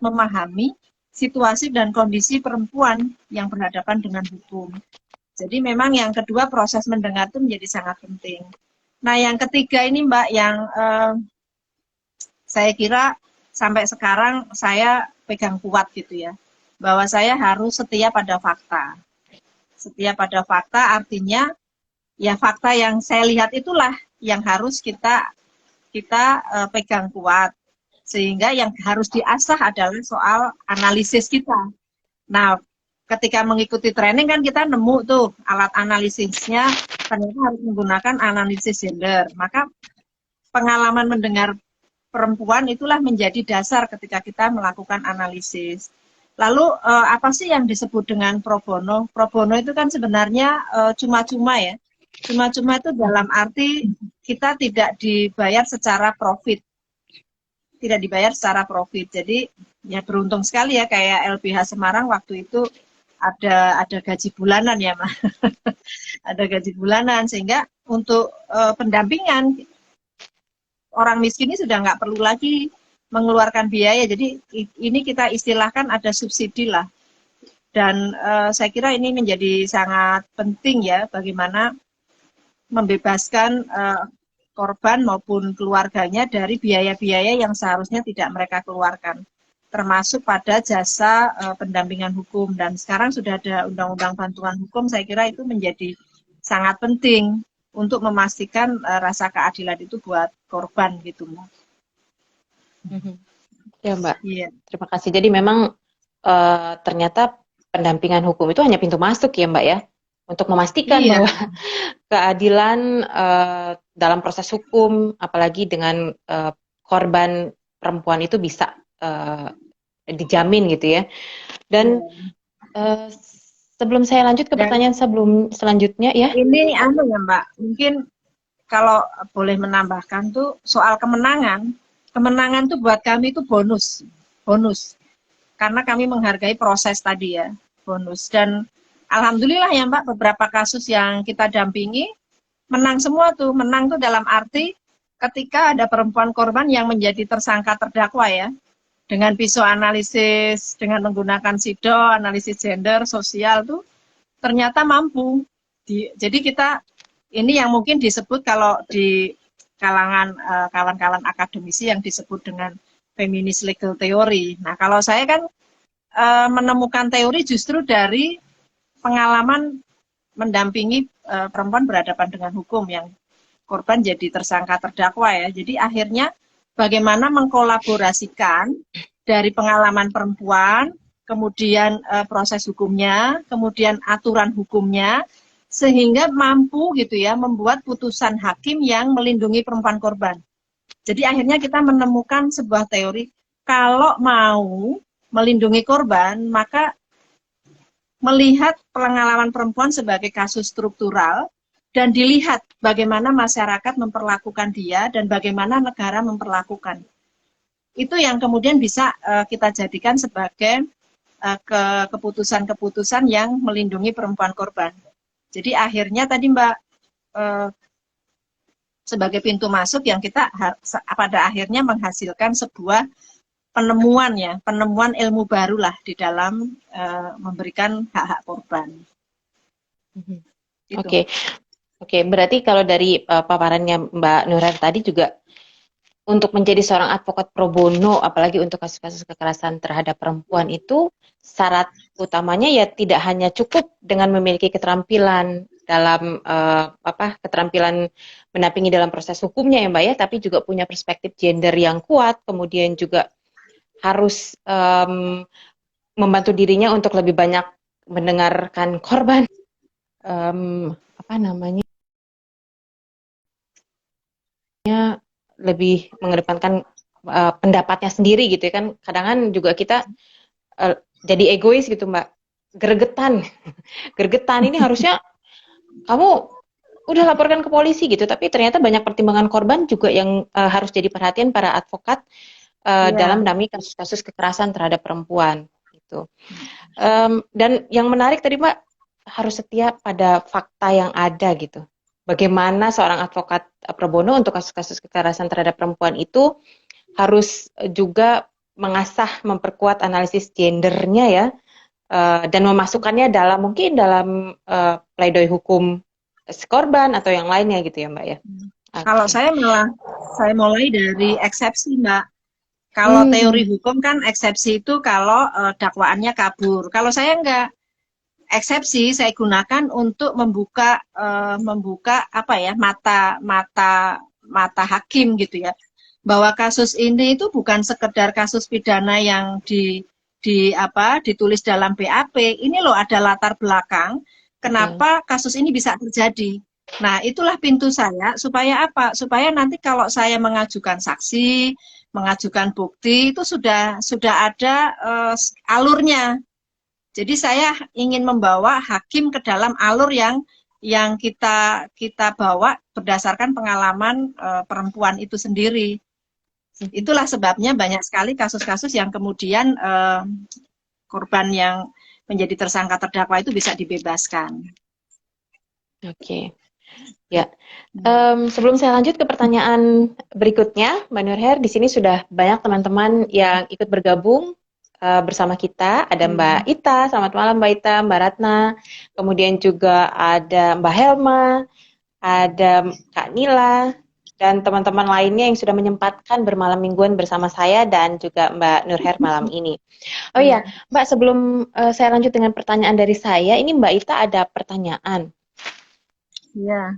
memahami situasi dan kondisi perempuan yang berhadapan dengan hukum. Jadi memang yang kedua proses mendengar itu menjadi sangat penting. Nah yang ketiga ini Mbak yang saya kira sampai sekarang saya pegang kuat gitu ya, bahwa saya harus setia pada fakta. Setia pada fakta artinya ya fakta yang saya lihat itulah yang harus kita kita pegang kuat. Sehingga yang harus diasah adalah soal analisis kita. Nah, ketika mengikuti training kan kita nemu tuh alat analisisnya ternyata harus menggunakan analisis gender. Maka pengalaman mendengar perempuan itulah menjadi dasar ketika kita melakukan analisis. Lalu apa sih yang disebut dengan pro bono? Pro bono itu kan sebenarnya cuma-cuma ya. Cuma-cuma itu dalam arti kita tidak dibayar secara profit. Tidak dibayar secara profit. Jadi ya beruntung sekali ya kayak LBH Semarang waktu itu ada gaji bulanan ya, Mas. Ada gaji bulanan sehingga untuk pendampingan orang miskin ini sudah nggak perlu lagi mengeluarkan biaya. Jadi ini kita istilahkan ada subsidi lah. Dan saya kira ini menjadi sangat penting ya bagaimana membebaskan korban maupun keluarganya dari biaya-biaya yang seharusnya tidak mereka keluarkan. Termasuk pada jasa pendampingan hukum. Dan sekarang sudah ada undang-undang bantuan hukum, saya kira itu menjadi sangat penting untuk memastikan rasa keadilan itu buat korban gitu, Mbak. Ya, Mbak. Iya. Terima kasih. Jadi memang ternyata pendampingan hukum itu hanya pintu masuk ya, Mbak ya, untuk memastikan Iya. bahwa keadilan dalam proses hukum, apalagi dengan korban perempuan itu bisa dijamin gitu ya. Dan sebelum saya lanjut ke Dan pertanyaan selanjutnya ya. ini anu ya Mbak, mungkin kalau boleh menambahkan tuh soal kemenangan. Kemenangan tuh buat kami itu bonus. Bonus. Karena kami menghargai proses tadi ya, bonus. Dan alhamdulillah ya Mbak, beberapa kasus yang kita dampingi menang semua tuh. Menang tuh dalam arti ketika ada perempuan korban yang menjadi tersangka terdakwa ya, dengan psikoanalisis, dengan menggunakan SIDO, analisis gender, sosial tuh ternyata mampu. Jadi kita ini yang mungkin disebut kalau di kalangan kawan-kawan akademisi yang disebut dengan feminist legal theory. Nah, kalau saya kan menemukan teori justru dari pengalaman mendampingi perempuan berhadapan dengan hukum yang korban jadi tersangka terdakwa ya. Jadi akhirnya bagaimana mengkolaborasikan dari pengalaman perempuan, kemudian proses hukumnya, kemudian aturan hukumnya, sehingga mampu gitu ya membuat putusan hakim yang melindungi perempuan korban. Jadi akhirnya kita menemukan sebuah teori, kalau mau melindungi korban, maka melihat pengalaman perempuan sebagai kasus struktural, dan dilihat bagaimana masyarakat memperlakukan dia dan bagaimana negara memperlakukan. Itu yang kemudian bisa kita jadikan sebagai keputusan-keputusan yang melindungi perempuan korban. Jadi akhirnya tadi Mbak, sebagai pintu masuk yang kita pada akhirnya menghasilkan sebuah penemuan ya, penemuan ilmu baru lah di dalam memberikan hak-hak korban. Gitu. Oke, berarti kalau dari paparannya Mbak Nurhan tadi juga untuk menjadi seorang advokat pro bono, apalagi untuk kasus-kasus kekerasan terhadap perempuan itu syarat utamanya ya tidak hanya cukup dengan memiliki keterampilan dalam keterampilan mendampingi dalam proses hukumnya ya Mbak ya, tapi juga punya perspektif gender yang kuat, kemudian juga harus membantu dirinya untuk lebih banyak mendengarkan korban, lebih mengedepankan pendapatnya sendiri gitu ya kan. Kadang kan juga kita jadi egois gitu Mbak, gergetan ini harusnya kamu udah laporkan ke polisi gitu, tapi ternyata banyak pertimbangan korban juga yang harus jadi perhatian para advokat dalam mendampingi kasus-kasus kekerasan terhadap perempuan gitu. Dan yang menarik tadi Mbak, harus setia pada fakta yang ada gitu. Bagaimana seorang advokat pro bono untuk kasus-kasus kekerasan terhadap perempuan itu harus juga mengasah, memperkuat analisis gendernya ya, dan memasukkannya dalam pledoi hukum korban atau yang lainnya gitu ya Mbak ya. Kalau saya mulai dari eksepsi Mbak. Kalau teori hukum kan eksepsi itu kalau dakwaannya kabur. Kalau saya enggak, eksepsi saya gunakan untuk membuka mata hakim gitu ya. bahwa kasus ini itu bukan sekedar kasus pidana yang ditulis dalam BAP. Ini loh ada latar belakang kenapa kasus ini bisa terjadi. Nah, itulah pintu saya supaya apa? Supaya nanti kalau saya mengajukan saksi, mengajukan bukti itu sudah ada alurnya. Jadi saya ingin membawa hakim ke dalam alur yang kita bawa berdasarkan pengalaman perempuan itu sendiri. Itulah sebabnya banyak sekali kasus-kasus yang kemudian korban yang menjadi tersangka terdakwa itu bisa dibebaskan. Oke. Ya, sebelum saya lanjut ke pertanyaan berikutnya, Mbak Nurher, di sini sudah banyak teman-teman yang ikut bergabung bersama kita. Ada Mbak Ita, selamat malam Mbak Ita, Mbak Ratna, kemudian juga ada Mbak Helma, ada Kak Nila, dan teman-teman lainnya yang sudah menyempatkan bermalam mingguan bersama saya dan juga Mbak Nurher malam ini. Oh iya, Mbak, sebelum saya lanjut dengan pertanyaan dari saya, ini Mbak Ita ada pertanyaan. Iya.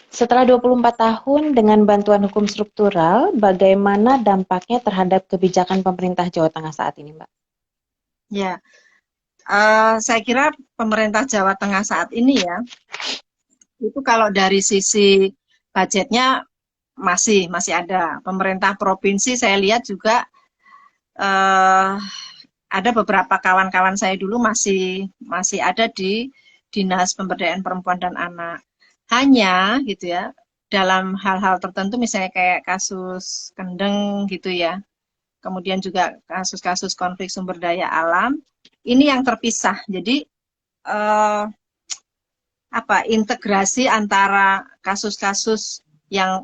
Setelah 24 tahun dengan bantuan hukum struktural, bagaimana dampaknya terhadap kebijakan pemerintah Jawa Tengah saat ini, Mbak? Ya, saya kira pemerintah Jawa Tengah saat ini ya, itu kalau dari sisi budgetnya masih ada. Pemerintah provinsi saya lihat juga ada beberapa kawan-kawan saya dulu masih ada di Dinas Pemberdayaan Perempuan dan Anak. Hanya gitu ya, dalam hal-hal tertentu misalnya kayak kasus Kendeng gitu ya, kemudian juga kasus-kasus konflik sumber daya alam, ini yang terpisah. Jadi integrasi antara kasus-kasus yang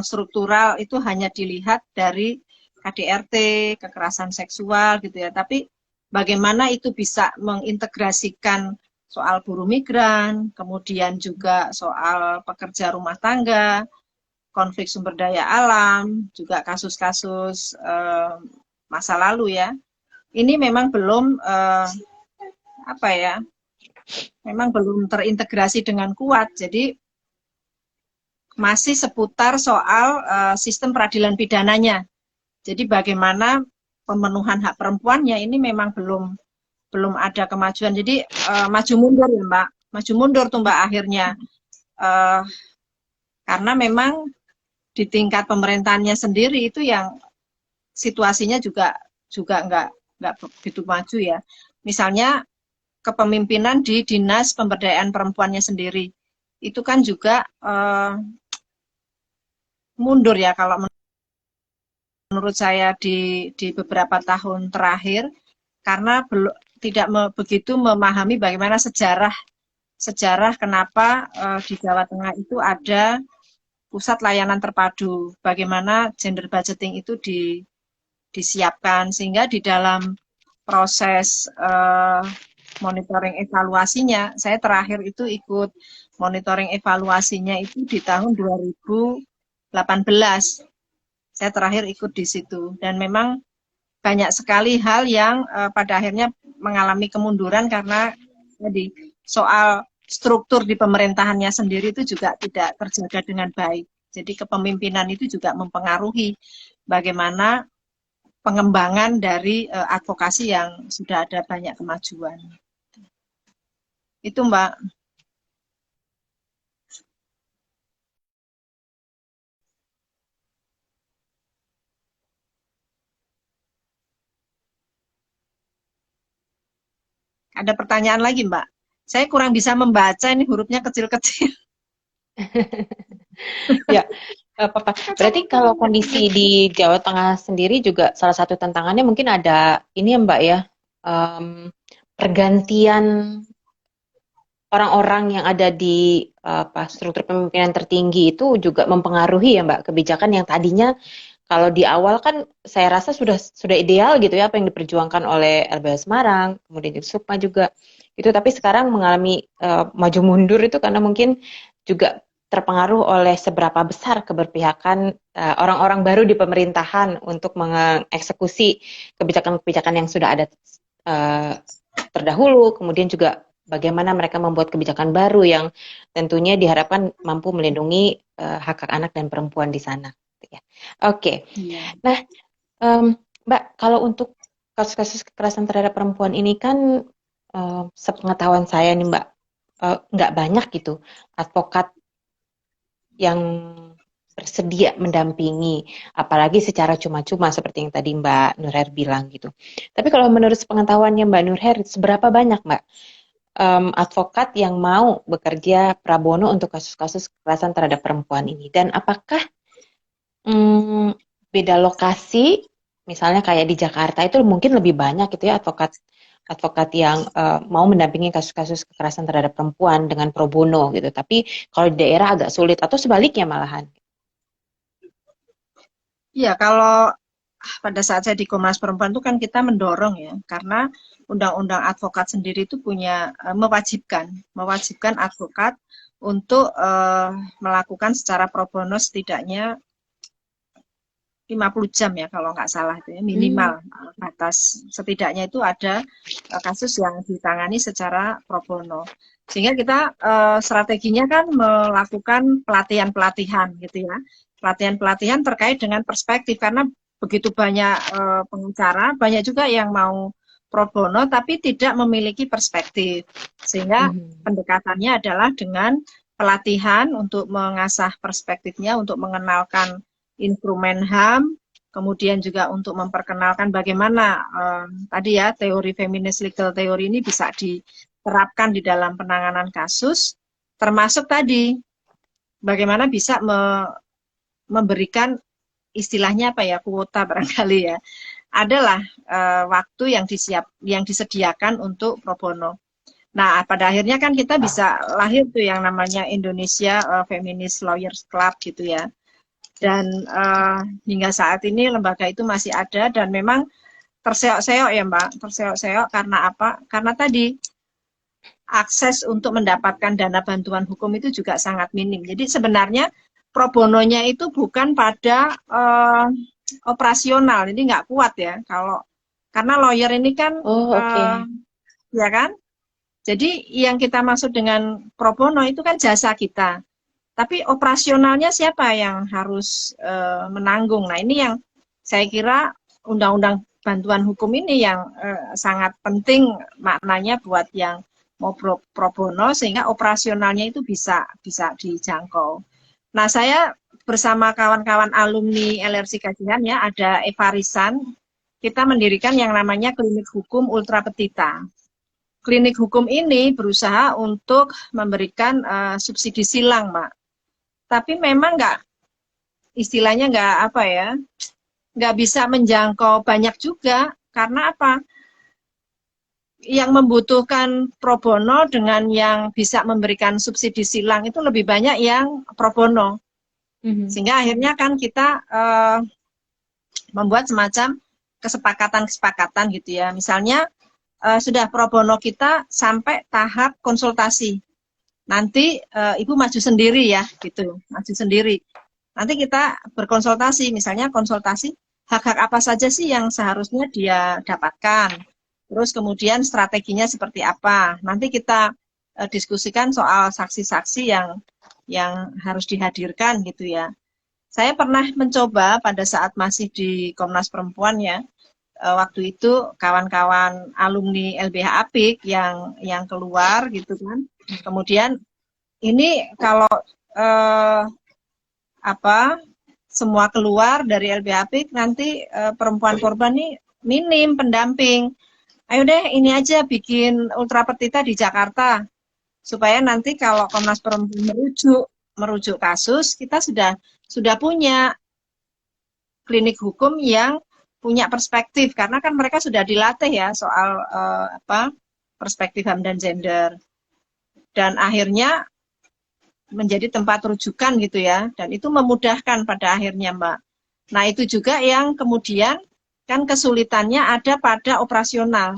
struktural itu hanya dilihat dari KDRT, kekerasan seksual gitu ya. Tapi bagaimana itu bisa mengintegrasikan soal buruh migran, kemudian juga soal pekerja rumah tangga, konflik sumber daya alam, juga kasus-kasus masa lalu ya. Ini memang belum memang belum terintegrasi dengan kuat. Jadi masih seputar soal sistem peradilan pidananya. Jadi bagaimana pemenuhan hak perempuannya ini memang belum ada kemajuan. Jadi maju mundur ya Mbak, maju mundur tuh Mbak akhirnya. Karena memang di tingkat pemerintahannya sendiri itu yang situasinya juga nggak begitu maju ya. Misalnya kepemimpinan di Dinas Pemberdayaan Perempuannya sendiri itu kan juga mundur ya kalau menurut saya di beberapa tahun terakhir karena tidak begitu memahami bagaimana sejarah kenapa di Jawa Tengah itu ada pusat layanan terpadu, bagaimana gender budgeting itu disiapkan sehingga di dalam proses monitoring evaluasinya, saya terakhir itu ikut monitoring evaluasinya itu di tahun 2018. Saya terakhir ikut di situ dan memang banyak sekali hal yang pada akhirnya mengalami kemunduran karena tadi soal struktur di pemerintahannya sendiri itu juga tidak terjaga dengan baik. Jadi kepemimpinan itu juga mempengaruhi bagaimana pengembangan dari advokasi yang sudah ada banyak kemajuan. Itu Mbak. Ada pertanyaan lagi Mbak? Saya kurang bisa membaca, ini hurufnya kecil-kecil. Ya, apa-apa. Berarti kalau kondisi di Jawa Tengah sendiri juga salah satu tantangannya mungkin ada ini ya Mbak ya, pergantian orang-orang yang ada di struktur kepemimpinan tertinggi itu juga mempengaruhi ya Mbak kebijakan yang tadinya kalau di awal kan saya rasa sudah ideal gitu ya apa yang diperjuangkan oleh LBH Semarang, kemudian juga Sukma juga itu, tapi sekarang mengalami maju mundur itu karena mungkin juga terpengaruh oleh seberapa besar keberpihakan orang-orang baru di pemerintahan untuk mengeksekusi kebijakan-kebijakan yang sudah ada terdahulu, kemudian juga bagaimana mereka membuat kebijakan baru yang tentunya diharapkan mampu melindungi hak-hak anak dan perempuan di sana. Ya. Oke. Iya. Nah, Mbak, kalau untuk kasus-kasus kekerasan terhadap perempuan ini kan sepengetahuan saya nih Mbak, nggak banyak gitu advokat yang bersedia mendampingi, apalagi secara cuma-cuma seperti yang tadi Mbak Nurher bilang gitu. Tapi kalau menurut sepengetahuannya Mbak Nurher, seberapa banyak Mbak advokat yang mau bekerja pra bono untuk kasus-kasus kekerasan terhadap perempuan ini? Dan apakah beda lokasi, misalnya kayak di Jakarta itu mungkin lebih banyak gitu ya advokat advokat yang mau mendampingi kasus-kasus kekerasan terhadap perempuan dengan pro bono gitu. Tapi kalau di daerah agak sulit atau sebaliknya malahan. Iya, kalau pada saat saya di Komnas Perempuan itu kan kita mendorong ya, karena Undang-Undang Advokat sendiri itu punya mewajibkan advokat untuk melakukan secara pro bono setidaknya 50 jam ya kalau nggak salah itu ya, Hmm. minimal batas setidaknya itu ada kasus yang ditangani secara pro bono. Sehingga kita strateginya kan melakukan pelatihan-pelatihan gitu ya. Pelatihan-pelatihan terkait dengan perspektif karena begitu banyak pengacara, banyak juga yang mau pro bono tapi tidak memiliki perspektif. Sehingga Mhm. pendekatannya adalah dengan pelatihan untuk mengasah perspektifnya, untuk mengenalkan instrumen HAM, kemudian juga untuk memperkenalkan bagaimana tadi ya teori feminist legal theory ini bisa diterapkan di dalam penanganan kasus, termasuk tadi bagaimana bisa memberikan istilahnya apa ya kuota barangkali ya, adalah waktu yang disediakan untuk pro bono. Nah, pada akhirnya kan kita bisa lahir tuh yang namanya Indonesia Feminist Lawyers Club gitu ya. Dan hingga saat ini lembaga itu masih ada dan memang terseok-seok ya Mbak, terseok-seok karena apa? Karena tadi akses untuk mendapatkan dana bantuan hukum itu juga sangat minim. Jadi sebenarnya pro bononya itu bukan pada operasional, ini nggak kuat ya kalau karena lawyer ini kan Oh, uh, oke. ya kan. Jadi yang kita maksud dengan pro bono itu kan jasa kita. Tapi operasionalnya siapa yang harus menanggung? Nah, ini yang saya kira undang-undang bantuan hukum ini yang sangat penting maknanya buat yang mau pro bono sehingga operasionalnya itu bisa dijangkau. Nah, saya bersama kawan-kawan alumni LRC Kajian ya, ada Eva Risan, kita mendirikan yang namanya Klinik Hukum Ultra Petita. Klinik hukum ini berusaha untuk memberikan subsidi silang, Mbak, tapi memang nggak istilahnya nggak apa ya nggak bisa menjangkau banyak juga karena apa yang membutuhkan pro bono dengan yang bisa memberikan subsidi silang itu lebih banyak yang pro bono Mhm. sehingga akhirnya kan kita membuat semacam kesepakatan-kesepakatan gitu ya misalnya sudah pro bono kita sampai tahap konsultasi nanti ibu maju sendiri ya gitu maju sendiri. Nanti kita berkonsultasi, misalnya konsultasi hak-hak apa saja sih yang seharusnya dia dapatkan. Terus kemudian strateginya seperti apa. Nanti kita diskusikan soal saksi-saksi yang harus dihadirkan gitu ya. Saya pernah mencoba pada saat masih di Komnas Perempuan ya. Waktu itu kawan-kawan alumni LBH Apik yang keluar gitu kan. Kemudian ini kalau eh, apa semua keluar dari LBH nanti perempuan korban nih minim pendamping. Ayo deh ini aja bikin ultra petita di Jakarta supaya nanti kalau Komnas Perempuan merujuk kasus kita sudah punya klinik hukum yang punya perspektif karena kan mereka sudah dilatih ya soal apa perspektif HAM dan gender dan akhirnya menjadi tempat rujukan gitu ya dan itu memudahkan pada akhirnya Mbak. Nah itu juga yang kemudian kan kesulitannya ada pada operasional.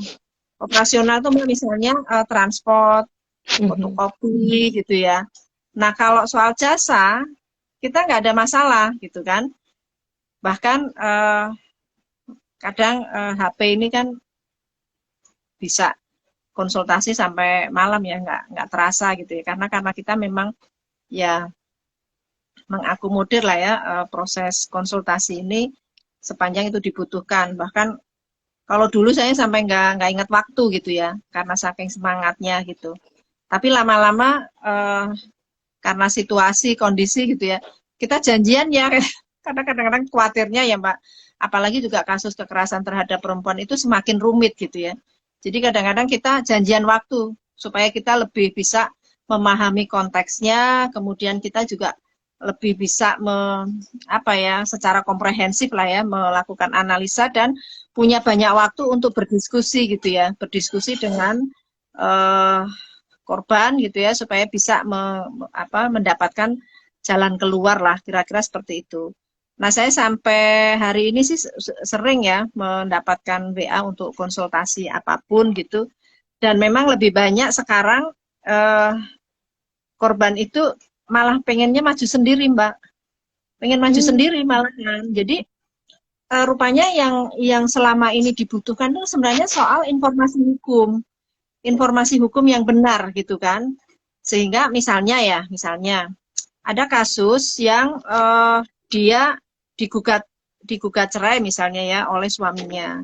Operasional itu misalnya transport, Mhm. fotokopi gitu ya. Nah kalau soal jasa kita nggak ada masalah gitu kan. Bahkan kadang HP ini kan bisa konsultasi sampai malam ya nggak terasa gitu ya karena kita memang ya mengakomodir lah ya proses konsultasi ini sepanjang itu dibutuhkan. Bahkan kalau dulu saya sampai nggak ingat waktu gitu ya, karena saking semangatnya gitu. Tapi lama-lama karena situasi, kondisi gitu ya, kita janjian ya, karena kadang-kadang khawatirnya ya Mbak, apalagi juga kasus kekerasan terhadap perempuan itu semakin rumit gitu ya. Jadi kadang-kadang kita janjian waktu, supaya kita lebih bisa memahami konteksnya, kemudian kita juga lebih bisa apa ya, secara komprehensif lah ya, melakukan analisa dan punya banyak waktu untuk berdiskusi gitu ya, berdiskusi dengan eh, korban gitu ya supaya bisa mendapatkan jalan keluar lah kira-kira seperti itu. Nah saya sampai hari ini sih sering ya mendapatkan WA untuk konsultasi apapun gitu dan memang lebih banyak sekarang eh, korban itu malah pengennya maju sendiri Mbak, pengen maju Hmm. sendiri malah kan. Jadi rupanya yang selama ini dibutuhkan itu sebenarnya soal informasi hukum yang benar gitu kan. Sehingga misalnya ada kasus yang dia digugat digugat cerai misalnya ya oleh suaminya.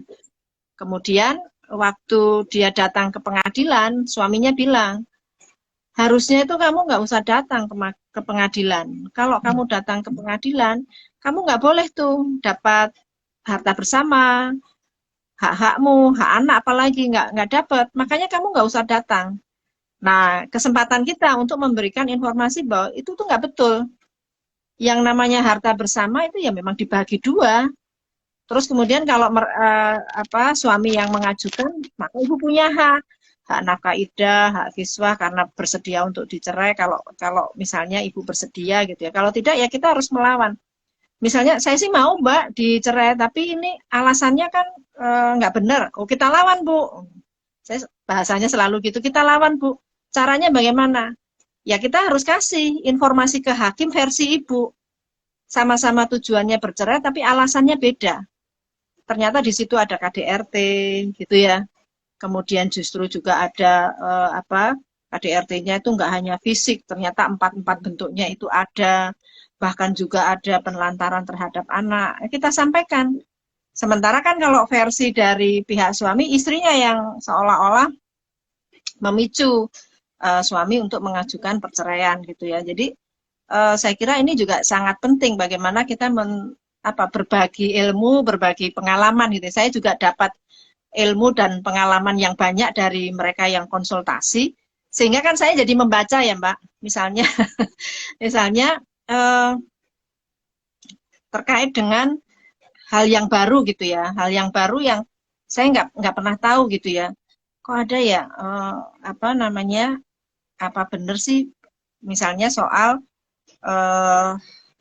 Kemudian waktu dia datang ke pengadilan, suaminya bilang, harusnya itu kamu nggak usah datang ke pengadilan. Kalau kamu datang ke pengadilan, kamu nggak boleh tuh dapat harta bersama, hak-hakmu, hak anak apalagi nggak dapat. Makanya kamu nggak usah datang. Nah, kesempatan kita untuk memberikan informasi bahwa itu tuh nggak betul. Yang namanya harta bersama itu ya memang dibagi dua. Terus kemudian kalau suami yang mengajukan, maka ibu punya hak nafkah idah, hak kiswah karena bersedia untuk dicerai. Kalau kalau misalnya ibu bersedia gitu ya. Kalau tidak ya kita harus melawan. Misalnya saya sih mau Mbak dicerai, tapi ini alasannya kan nggak benar. Oh kita lawan Bu. Saya bahasanya selalu gitu. Kita lawan Bu. Caranya bagaimana? Ya kita harus kasih informasi ke hakim versi ibu. Sama-sama tujuannya bercerai, tapi alasannya beda. Ternyata di situ ada KDRT, gitu ya. Kemudian justru juga ada KDRT-nya itu nggak hanya fisik, ternyata empat bentuknya itu ada. Bahkan juga ada penelantaran terhadap anak. Kita sampaikan. Sementara kan kalau versi dari pihak suami, istrinya yang seolah-olah memicu suami untuk mengajukan perceraian gitu ya. Jadi saya kira ini juga sangat penting bagaimana kita berbagi ilmu, berbagi pengalaman gitu. Saya juga dapat ilmu dan pengalaman yang banyak dari mereka yang konsultasi, sehingga kan saya jadi membaca ya Mbak. Misalnya, misalnya terkait dengan hal yang baru gitu ya, hal yang baru yang saya nggak pernah tahu gitu ya. Kok ada ya apa namanya apa benar sih misalnya soal uh,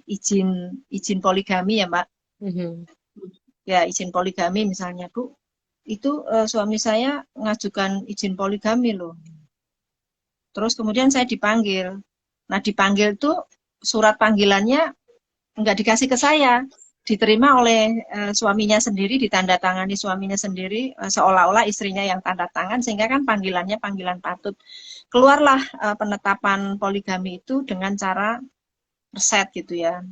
izin izin poligami ya Mbak. Mhm. Ya izin poligami misalnya Bu, itu suami saya ngajukan izin poligami loh. Terus kemudian saya dipanggil. Nah dipanggil tuh surat panggilannya nggak dikasih ke saya, diterima oleh suaminya sendiri, ditandatangani suaminya sendiri, seolah-olah istrinya yang tanda tangan, sehingga kan panggilannya panggilan patut. Keluarlah penetapan poligami itu dengan cara reset gitu ya.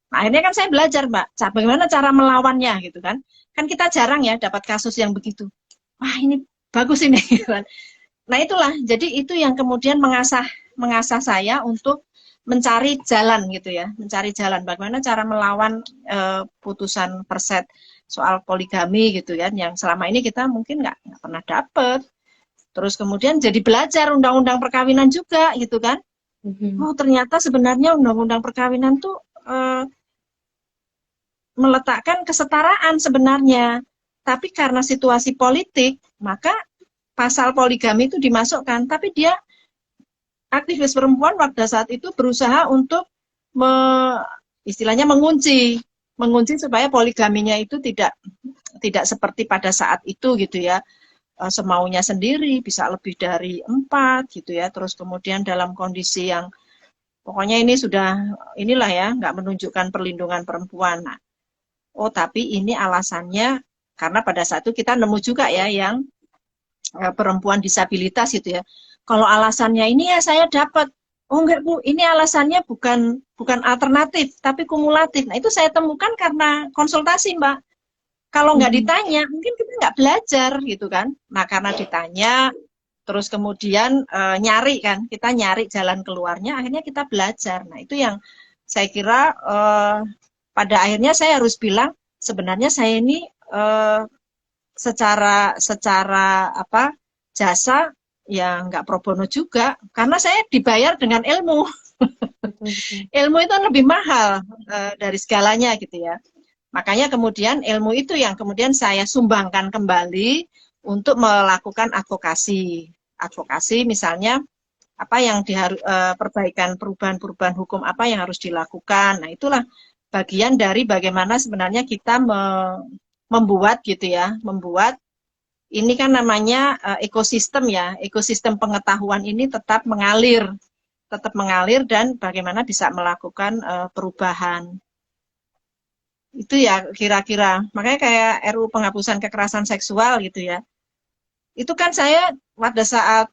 Nah, akhirnya kan saya belajar, Mbak, bagaimana cara melawannya gitu kan. Kan kita jarang ya dapat kasus yang begitu. Wah, ini bagus ini. Nah, itulah. Jadi itu yang kemudian mengasah mengasah saya untuk mencari jalan gitu ya, mencari jalan bagaimana cara melawan putusan perset soal poligami gitu ya, yang selama ini kita mungkin nggak pernah dapet. Terus kemudian jadi belajar undang-undang perkawinan juga gitu kan. Mhm. Oh ternyata sebenarnya undang-undang perkawinan tuh meletakkan kesetaraan sebenarnya. Tapi karena situasi politik, maka pasal poligami itu dimasukkan. Tapi dia aktivis perempuan pada saat itu berusaha untuk me, istilahnya mengunci supaya poligaminya itu tidak seperti pada saat itu gitu ya, semaunya sendiri bisa lebih dari 4 gitu ya, terus kemudian dalam kondisi yang pokoknya ini sudah inilah ya nggak menunjukkan perlindungan perempuan. Nah, oh tapi ini alasannya karena pada saat itu kita nemu juga ya yang perempuan disabilitas gitu ya. Kalau alasannya ini ya saya dapat. Oh enggak Bu, ini alasannya bukan bukan alternatif, tapi kumulatif. Nah, itu saya temukan karena konsultasi, Mbak. Kalau nggak ditanya, mungkin kita nggak belajar gitu kan. Nah, karena ditanya, terus kemudian nyari kan, kita nyari jalan keluarnya, akhirnya kita belajar. Nah, itu yang saya kira pada akhirnya saya harus bilang, sebenarnya saya ini secara apa jasa ya nggak pro bono juga, karena saya dibayar dengan ilmu. Ilmu itu lebih mahal dari segalanya gitu ya. Makanya kemudian ilmu itu yang kemudian saya sumbangkan kembali untuk melakukan advokasi. Advokasi misalnya apa yang perbaikan perubahan-perubahan hukum apa yang harus dilakukan. Nah, itulah bagian dari bagaimana sebenarnya kita membuat gitu ya, membuat ini kan namanya ekosistem ya, ekosistem pengetahuan ini tetap mengalir dan bagaimana bisa melakukan perubahan. Itu ya kira-kira. Makanya kayak RUU penghapusan kekerasan seksual gitu ya. Itu kan saya pada saat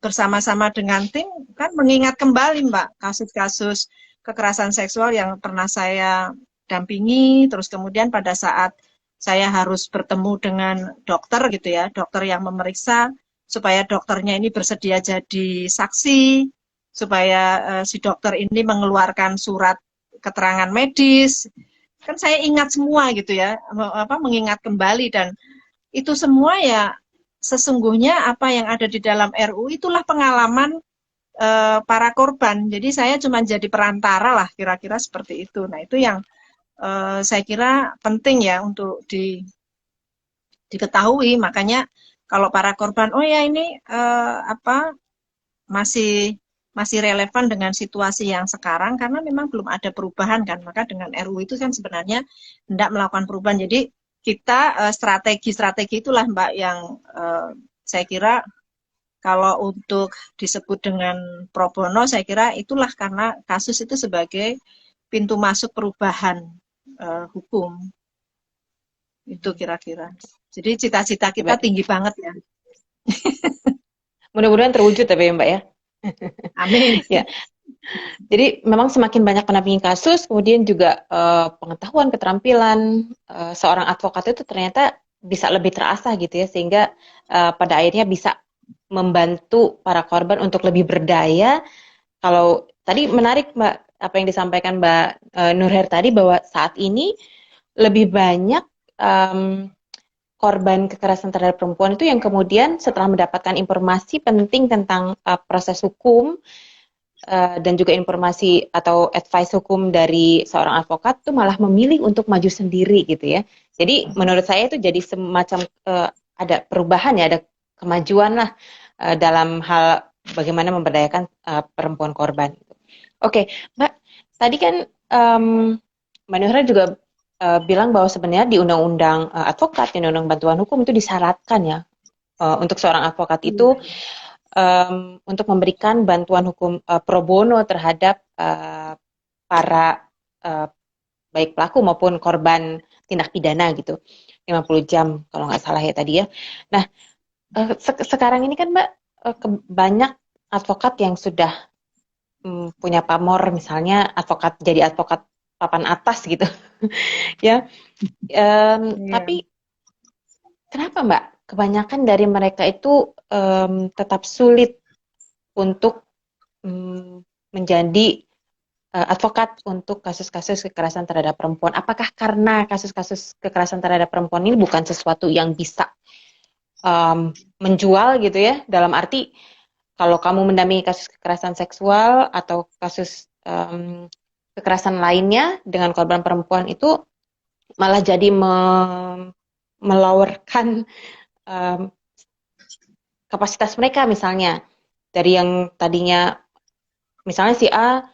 bersama-sama dengan tim kan mengingat kembali Mbak kasus-kasus kekerasan seksual yang pernah saya dampingi, terus kemudian pada saat saya harus bertemu dengan dokter gitu ya, dokter yang memeriksa supaya dokternya ini bersedia jadi saksi, supaya si dokter ini mengeluarkan surat keterangan medis. Kan saya ingat semua gitu ya, mengingat kembali dan itu semua ya sesungguhnya apa yang ada di dalam RU itulah pengalaman para korban. Jadi saya cuma jadi perantara lah kira-kira seperti itu. Nah itu yang saya kira penting ya untuk diketahui. Makanya kalau para korban, oh ya ini apa masih masih relevan dengan situasi yang sekarang karena memang belum ada perubahan kan. Maka dengan RU itu kan sebenarnya hendak melakukan perubahan. Jadi kita strategi-strategi itulah Mbak yang saya kira kalau untuk disebut dengan pro bono, saya kira itulah karena kasus itu sebagai pintu masuk perubahan hukum. Itu kira-kira. Jadi cita-cita kita Hebat. tinggi banget ya. Mudah-mudahan terwujud tapi ya Mbak ya. Amin. Ya, jadi memang semakin banyak pendampingan kasus, kemudian juga pengetahuan, keterampilan seorang advokat itu ternyata bisa lebih terasah gitu ya, sehingga pada akhirnya bisa membantu para korban untuk lebih berdaya. Kalau tadi menarik Mbak, apa yang disampaikan Mbak Nurher tadi bahwa saat ini lebih banyak korban kekerasan terhadap perempuan itu yang kemudian setelah mendapatkan informasi penting tentang proses hukum dan juga informasi atau advice hukum dari seorang advokat tuh malah memilih untuk maju sendiri gitu ya. Jadi menurut saya itu jadi semacam ada perubahan ya, ada kemajuan lah dalam hal bagaimana memberdayakan perempuan korban. Oke, Mbak, tadi kan Mbak Nuhra juga bilang bahwa sebenarnya di Undang-Undang Advokat, di Undang-Undang Bantuan Hukum itu disyaratkan ya untuk seorang advokat itu untuk memberikan bantuan hukum pro bono terhadap para baik pelaku maupun korban tindak pidana gitu. 50 jam kalau nggak salah ya tadi ya. Nah, sekarang ini kan Mbak banyak advokat yang sudah punya pamor misalnya jadi advokat papan atas gitu. Ya. Tapi kenapa Mbak? Kebanyakan dari mereka itu tetap sulit untuk menjadi advokat untuk kasus-kasus kekerasan terhadap perempuan. Apakah karena kasus-kasus kekerasan terhadap perempuan ini bukan sesuatu yang bisa menjual gitu ya? Dalam arti kalau kamu mendampingi kasus kekerasan seksual atau kasus kekerasan lainnya dengan korban perempuan itu malah jadi melawurkan kapasitas mereka misalnya dari yang tadinya misalnya si A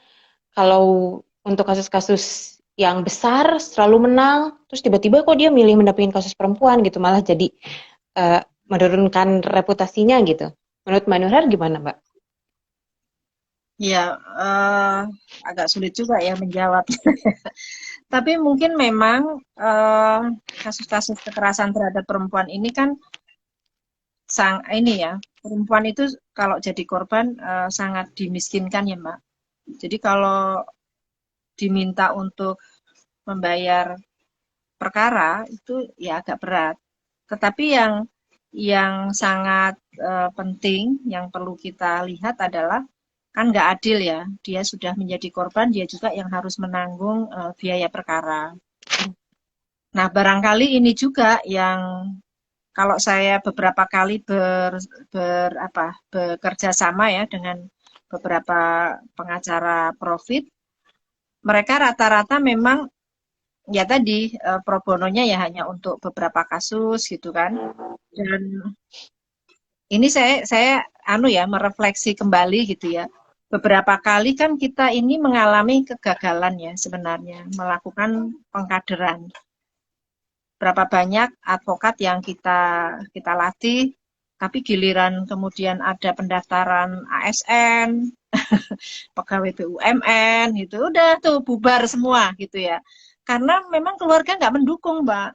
kalau untuk kasus-kasus yang besar selalu menang terus tiba-tiba kok dia milih mendampingin kasus perempuan gitu malah jadi menurunkan reputasinya gitu. Menurut Mbak Nurhar gimana Mbak? Ya, agak sulit juga ya menjawab. Tapi mungkin memang kasus-kasus kekerasan terhadap perempuan ini kan ini ya, perempuan itu kalau jadi korban sangat dimiskinkan ya Mbak. Jadi kalau diminta untuk membayar perkara itu ya agak berat. Tetapi yang sangat penting yang perlu kita lihat adalah kan nggak adil ya, dia sudah menjadi korban, dia juga yang harus menanggung biaya perkara. Nah, barangkali ini juga yang kalau saya beberapa kali bekerja sama ya dengan beberapa pengacara profit, mereka rata-rata memang ya tadi pro bononya ya hanya untuk beberapa kasus gitu kan. Dan ini saya merefleksi kembali gitu ya. Beberapa kali kan kita ini mengalami kegagalan ya sebenarnya melakukan pengkaderan. Berapa banyak advokat yang kita latih, tapi giliran kemudian ada pendaftaran ASN, pegawai BUMN gitu, udah tuh bubar semua gitu ya. Karena memang keluarga nggak mendukung, Mbak.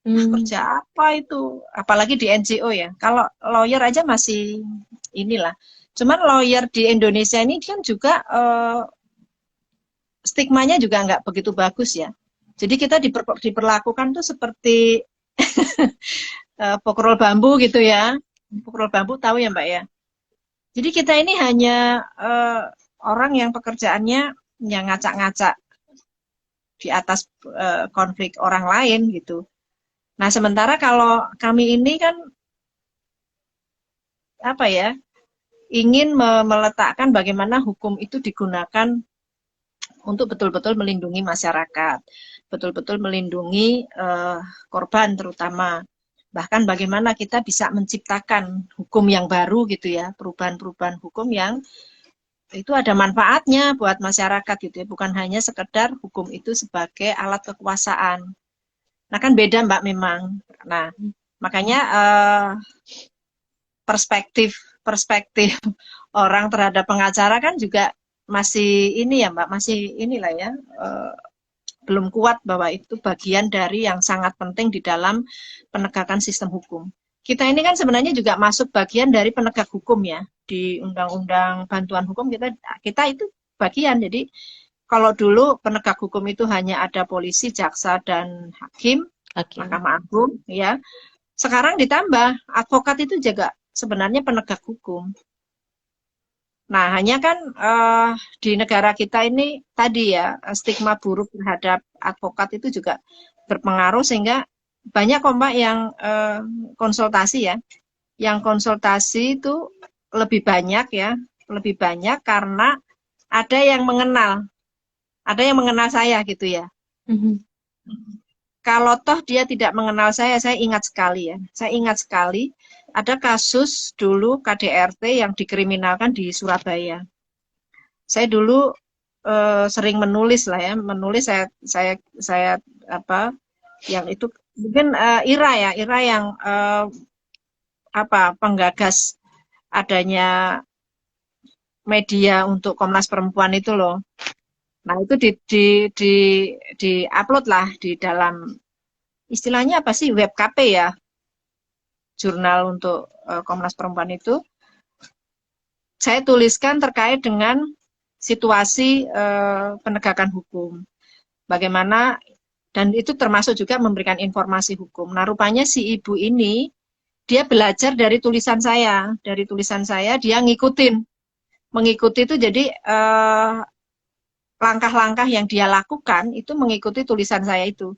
Kerja apa itu? Apalagi di NGO ya. Kalau lawyer aja masih inilah. Cuman lawyer di Indonesia ini kan juga stigmanya juga nggak begitu bagus ya. Jadi kita diperlakukan tuh seperti pokrol bambu gitu ya. Pokrol bambu tahu ya Mbak ya. Jadi kita ini hanya orang yang pekerjaannya yang ngacak-ngacak di atas konflik orang lain gitu. Nah, sementara kalau kami ini kan apa ya, ingin meletakkan bagaimana hukum itu digunakan untuk betul-betul melindungi masyarakat, betul-betul melindungi korban terutama. Bahkan bagaimana kita bisa menciptakan hukum yang baru gitu ya, perubahan-perubahan hukum yang itu ada manfaatnya buat masyarakat gitu ya, bukan hanya sekedar hukum itu sebagai alat kekuasaan. Nah kan beda Mbak memang. Nah makanya perspektif orang terhadap pengacara kan juga masih ini ya Mbak, masih inilah ya, belum kuat bahwa itu bagian dari yang sangat penting di dalam penegakan sistem hukum. Kita ini kan sebenarnya juga masuk bagian dari penegak hukum ya, di Undang-Undang Bantuan Hukum kita itu bagian. Jadi kalau dulu penegak hukum itu hanya ada polisi, jaksa, dan hakim, Mahkamah Agung ya. Sekarang ditambah advokat itu juga sebenarnya penegak hukum. Nah, hanya kan di negara kita ini tadi ya, stigma buruk terhadap advokat itu juga berpengaruh sehingga banyak kok Mbak yang konsultasi ya. Yang konsultasi itu lebih banyak ya, lebih banyak karena ada yang mengenal saya gitu ya. Kalau toh dia tidak mengenal saya ingat sekali ya. Saya ingat sekali ada kasus dulu KDRT yang dikriminalkan di Surabaya. Saya dulu sering menulis lah ya, saya apa yang itu mungkin Ira yang penggagas adanya media untuk Komnas Perempuan itu loh. Nah, itu di upload lah di dalam istilahnya apa sih web KP ya, jurnal untuk Komnas Perempuan itu. Saya tuliskan terkait dengan situasi penegakan hukum. Bagaimana dan itu termasuk juga memberikan informasi hukum. Nah, rupanya si ibu ini dia belajar dari tulisan saya. Dari tulisan saya dia mengikuti itu jadi langkah-langkah yang dia lakukan itu mengikuti tulisan saya itu.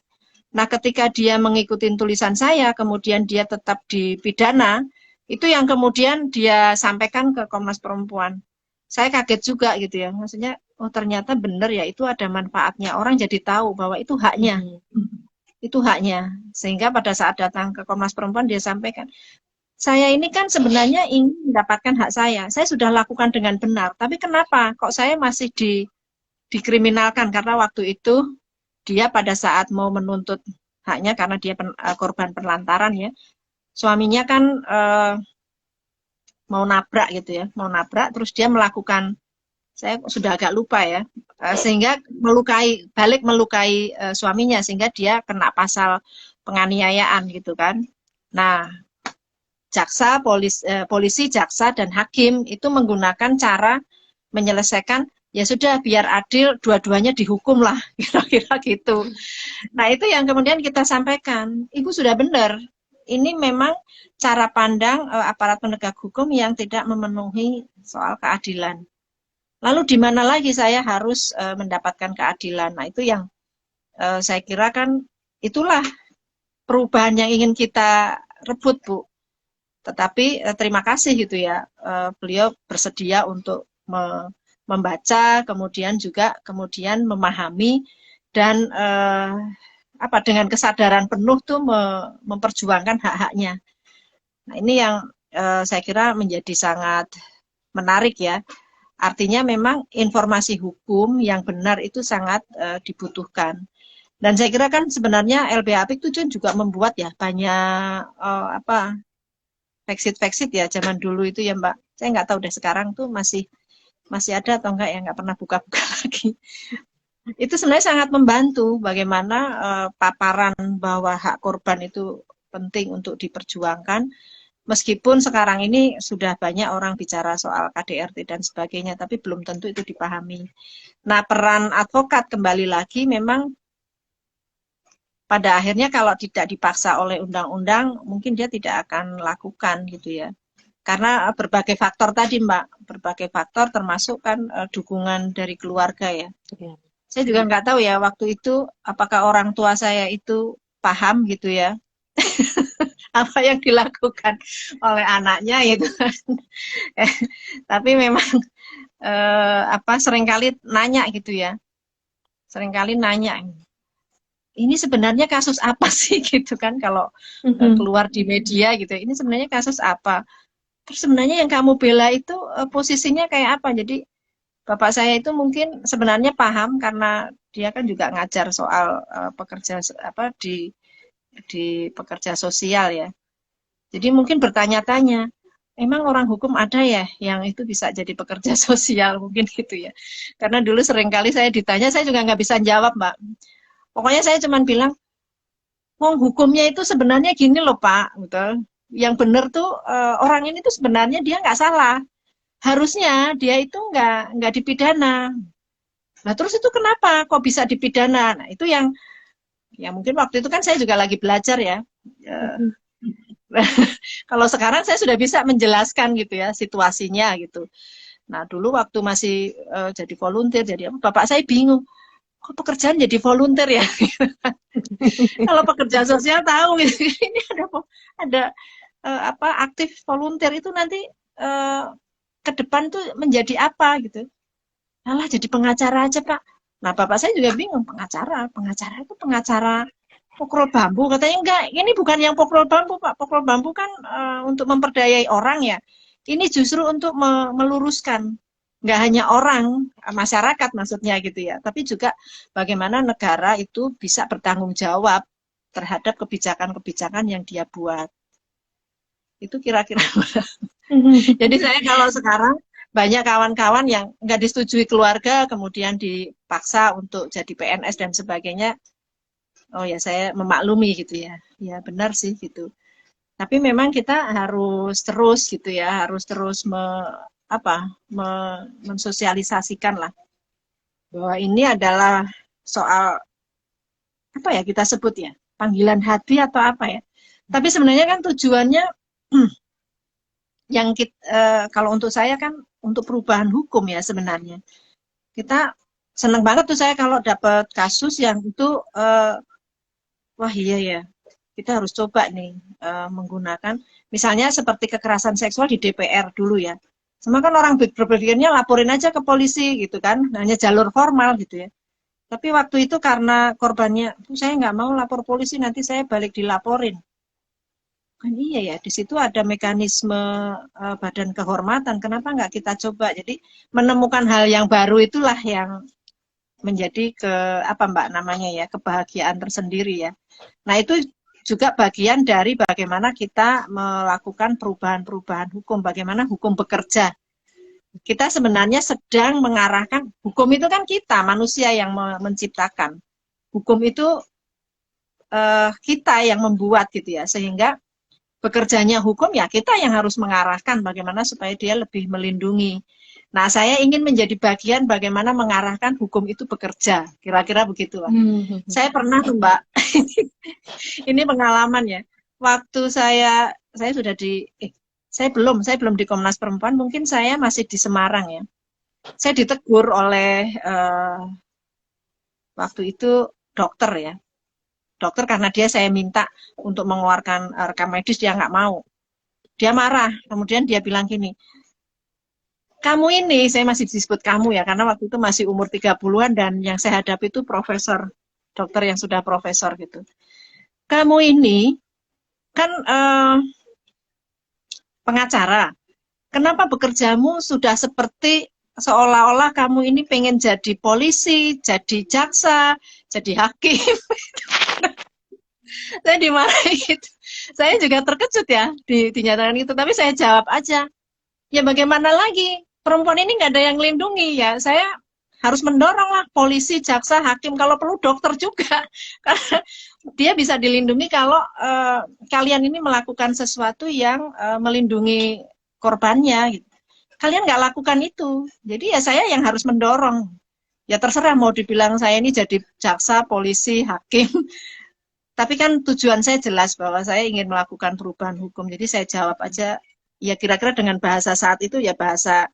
Nah, ketika dia mengikuti tulisan saya, kemudian dia tetap dipidana, itu yang kemudian dia sampaikan ke Komnas Perempuan. Saya kaget juga gitu ya, maksudnya, oh ternyata benar ya, itu ada manfaatnya. Orang jadi tahu bahwa itu haknya. Itu haknya. Sehingga pada saat datang ke Komnas Perempuan, dia sampaikan, saya ini kan sebenarnya ingin mendapatkan hak saya. Saya sudah lakukan dengan benar, tapi kenapa kok saya masih dikriminalkan karena waktu itu dia pada saat mau menuntut haknya karena dia korban penelantaran ya, suaminya kan mau nabrak gitu ya, mau nabrak terus dia melakukan, saya sudah agak lupa ya, sehingga balik melukai suaminya sehingga dia kena pasal penganiayaan gitu kan. Nah, polisi, jaksa dan hakim itu menggunakan cara menyelesaikan ya sudah biar adil dua-duanya dihukum lah kira-kira gitu. Nah itu yang kemudian kita sampaikan, Ibu sudah benar, ini memang cara pandang aparat penegak hukum yang tidak memenuhi soal keadilan. Lalu di mana lagi saya harus mendapatkan keadilan? Nah itu yang saya kira kan itulah perubahan yang ingin kita rebut, Bu. Tetapi terima kasih gitu ya, beliau bersedia untuk membaca, kemudian juga kemudian memahami dan apa dengan kesadaran penuh tuh memperjuangkan hak-haknya. Nah ini yang saya kira menjadi sangat menarik ya. Artinya memang informasi hukum yang benar itu sangat dibutuhkan. Dan saya kira kan sebenarnya LBH Apik itu juga membuat ya banyak apa Fexit ya zaman dulu itu ya Mbak. Saya nggak tahu deh sekarang tuh masih ada atau enggak ya, nggak pernah buka-buka lagi. Itu sebenarnya sangat membantu bagaimana paparan bahwa hak korban itu penting untuk diperjuangkan. Meskipun sekarang ini sudah banyak orang bicara soal KDRT dan sebagainya, tapi belum tentu itu dipahami. Nah, peran advokat kembali lagi memang pada akhirnya kalau tidak dipaksa oleh undang-undang, mungkin dia tidak akan lakukan gitu ya. Karena berbagai faktor tadi Mbak, berbagai faktor termasuk kan dukungan dari keluarga ya. Ya. Saya juga nggak tahu ya waktu itu apakah orang tua saya itu paham gitu ya apa yang dilakukan oleh anaknya gitu kan. Tapi memang apa seringkali nanya gitu ya, seringkali nanya ini sebenarnya kasus apa sih gitu kan kalau keluar di media gitu. Ini sebenarnya kasus apa? Terus sebenarnya yang kamu bela itu posisinya kayak apa? Jadi bapak saya itu mungkin sebenarnya paham karena dia kan juga ngajar soal pekerja apa di pekerja sosial ya. Jadi mungkin bertanya-tanya, emang orang hukum ada ya yang itu bisa jadi pekerja sosial mungkin gitu ya. Karena dulu seringkali saya ditanya, saya juga nggak bisa jawab Mbak. Pokoknya saya cuma bilang, oh hukumnya itu sebenarnya gini loh Pak, betul. Yang benar tuh orang ini tuh sebenarnya dia nggak salah. Harusnya dia itu nggak dipidana. Nah terus itu kenapa kok bisa dipidana? Nah itu yang ya mungkin waktu itu kan saya juga lagi belajar ya. Kalau sekarang saya sudah bisa menjelaskan gitu ya situasinya gitu. Nah dulu waktu masih jadi volunteer jadi apa, bapak saya bingung. Kok pekerjaan jadi volunteer ya? Kalau pekerja sosial tahu gitu. Ini ada apa aktif volunteer itu nanti ke depan tuh menjadi apa gitu. Alah jadi pengacara aja Pak. Nah bapak saya juga bingung pengacara itu pengacara pokro bambu katanya enggak. Ini bukan yang pokro bambu Pak. Pokro bambu kan untuk memperdayai orang ya. Ini justru untuk meluruskan nggak hanya orang masyarakat maksudnya gitu ya, tapi juga bagaimana negara itu bisa bertanggung jawab terhadap kebijakan-kebijakan yang dia buat. Itu kira-kira. Jadi saya kalau sekarang banyak kawan-kawan yang nggak disetujui keluarga, kemudian dipaksa untuk jadi PNS dan sebagainya. Oh ya saya memaklumi gitu ya. Ya benar sih gitu. Tapi memang kita harus terus gitu ya, harus terus mensosialisasikan lah bahwa ini adalah soal apa ya kita sebut ya panggilan hati atau apa ya. Tapi sebenarnya kan tujuannya yang kita, kalau untuk saya kan untuk perubahan hukum ya sebenarnya. Kita senang banget tuh saya kalau dapat kasus yang itu wah iya ya kita harus coba nih menggunakan misalnya seperti kekerasan seksual di DPR dulu ya. Semua kan orang berpikirnya laporin aja ke polisi gitu kan, hanya jalur formal gitu ya. Tapi waktu itu karena korbannya, saya nggak mau lapor polisi, nanti saya balik dilaporin. Kan iya ya, di situ ada mekanisme badan kehormatan. Kenapa nggak kita coba? Jadi menemukan hal yang baru itulah yang menjadi apa Mbak namanya ya kebahagiaan tersendiri ya. Nah itu juga bagian dari bagaimana kita melakukan perubahan-perubahan hukum, bagaimana hukum bekerja. Kita sebenarnya sedang mengarahkan hukum itu kan kita manusia yang menciptakan. Hukum itu kita yang membuat gitu ya, sehingga bekerjanya hukum ya kita yang harus mengarahkan bagaimana supaya dia lebih melindungi. Nah, saya ingin menjadi bagian bagaimana mengarahkan hukum itu bekerja. Kira-kira begitulah. Saya pernah tuh, Mbak, ini pengalaman ya. Waktu saya sudah saya belum di Komnas Perempuan, mungkin saya masih di Semarang ya. Saya ditegur oleh waktu itu dokter ya. Dokter karena saya minta untuk mengeluarkan rekam medis, dia nggak mau. Dia marah, kemudian dia bilang gini, kamu ini, saya masih disebut kamu ya, karena waktu itu masih umur 30-an dan yang saya hadapi itu profesor, dokter yang sudah profesor gitu. Kamu ini kan pengacara, kenapa bekerjamu sudah seperti seolah-olah kamu ini pengen jadi polisi, jadi jaksa, jadi hakim. Saya dimarahin gitu. Saya juga terkejut ya dinyatakan itu, tapi saya jawab aja, ya bagaimana lagi, perempuan ini nggak ada yang melindungi ya, saya harus mendorong lah polisi, jaksa, hakim, kalau perlu dokter juga, karena dia bisa dilindungi kalau kalian ini melakukan sesuatu yang melindungi korbannya gitu. Kalian nggak lakukan itu, jadi ya saya yang harus mendorong. Ya terserah mau dibilang saya ini jadi jaksa, polisi, hakim, tapi kan tujuan saya jelas bahwa saya ingin melakukan perubahan hukum. Jadi saya jawab aja, ya kira-kira dengan bahasa saat itu ya bahasa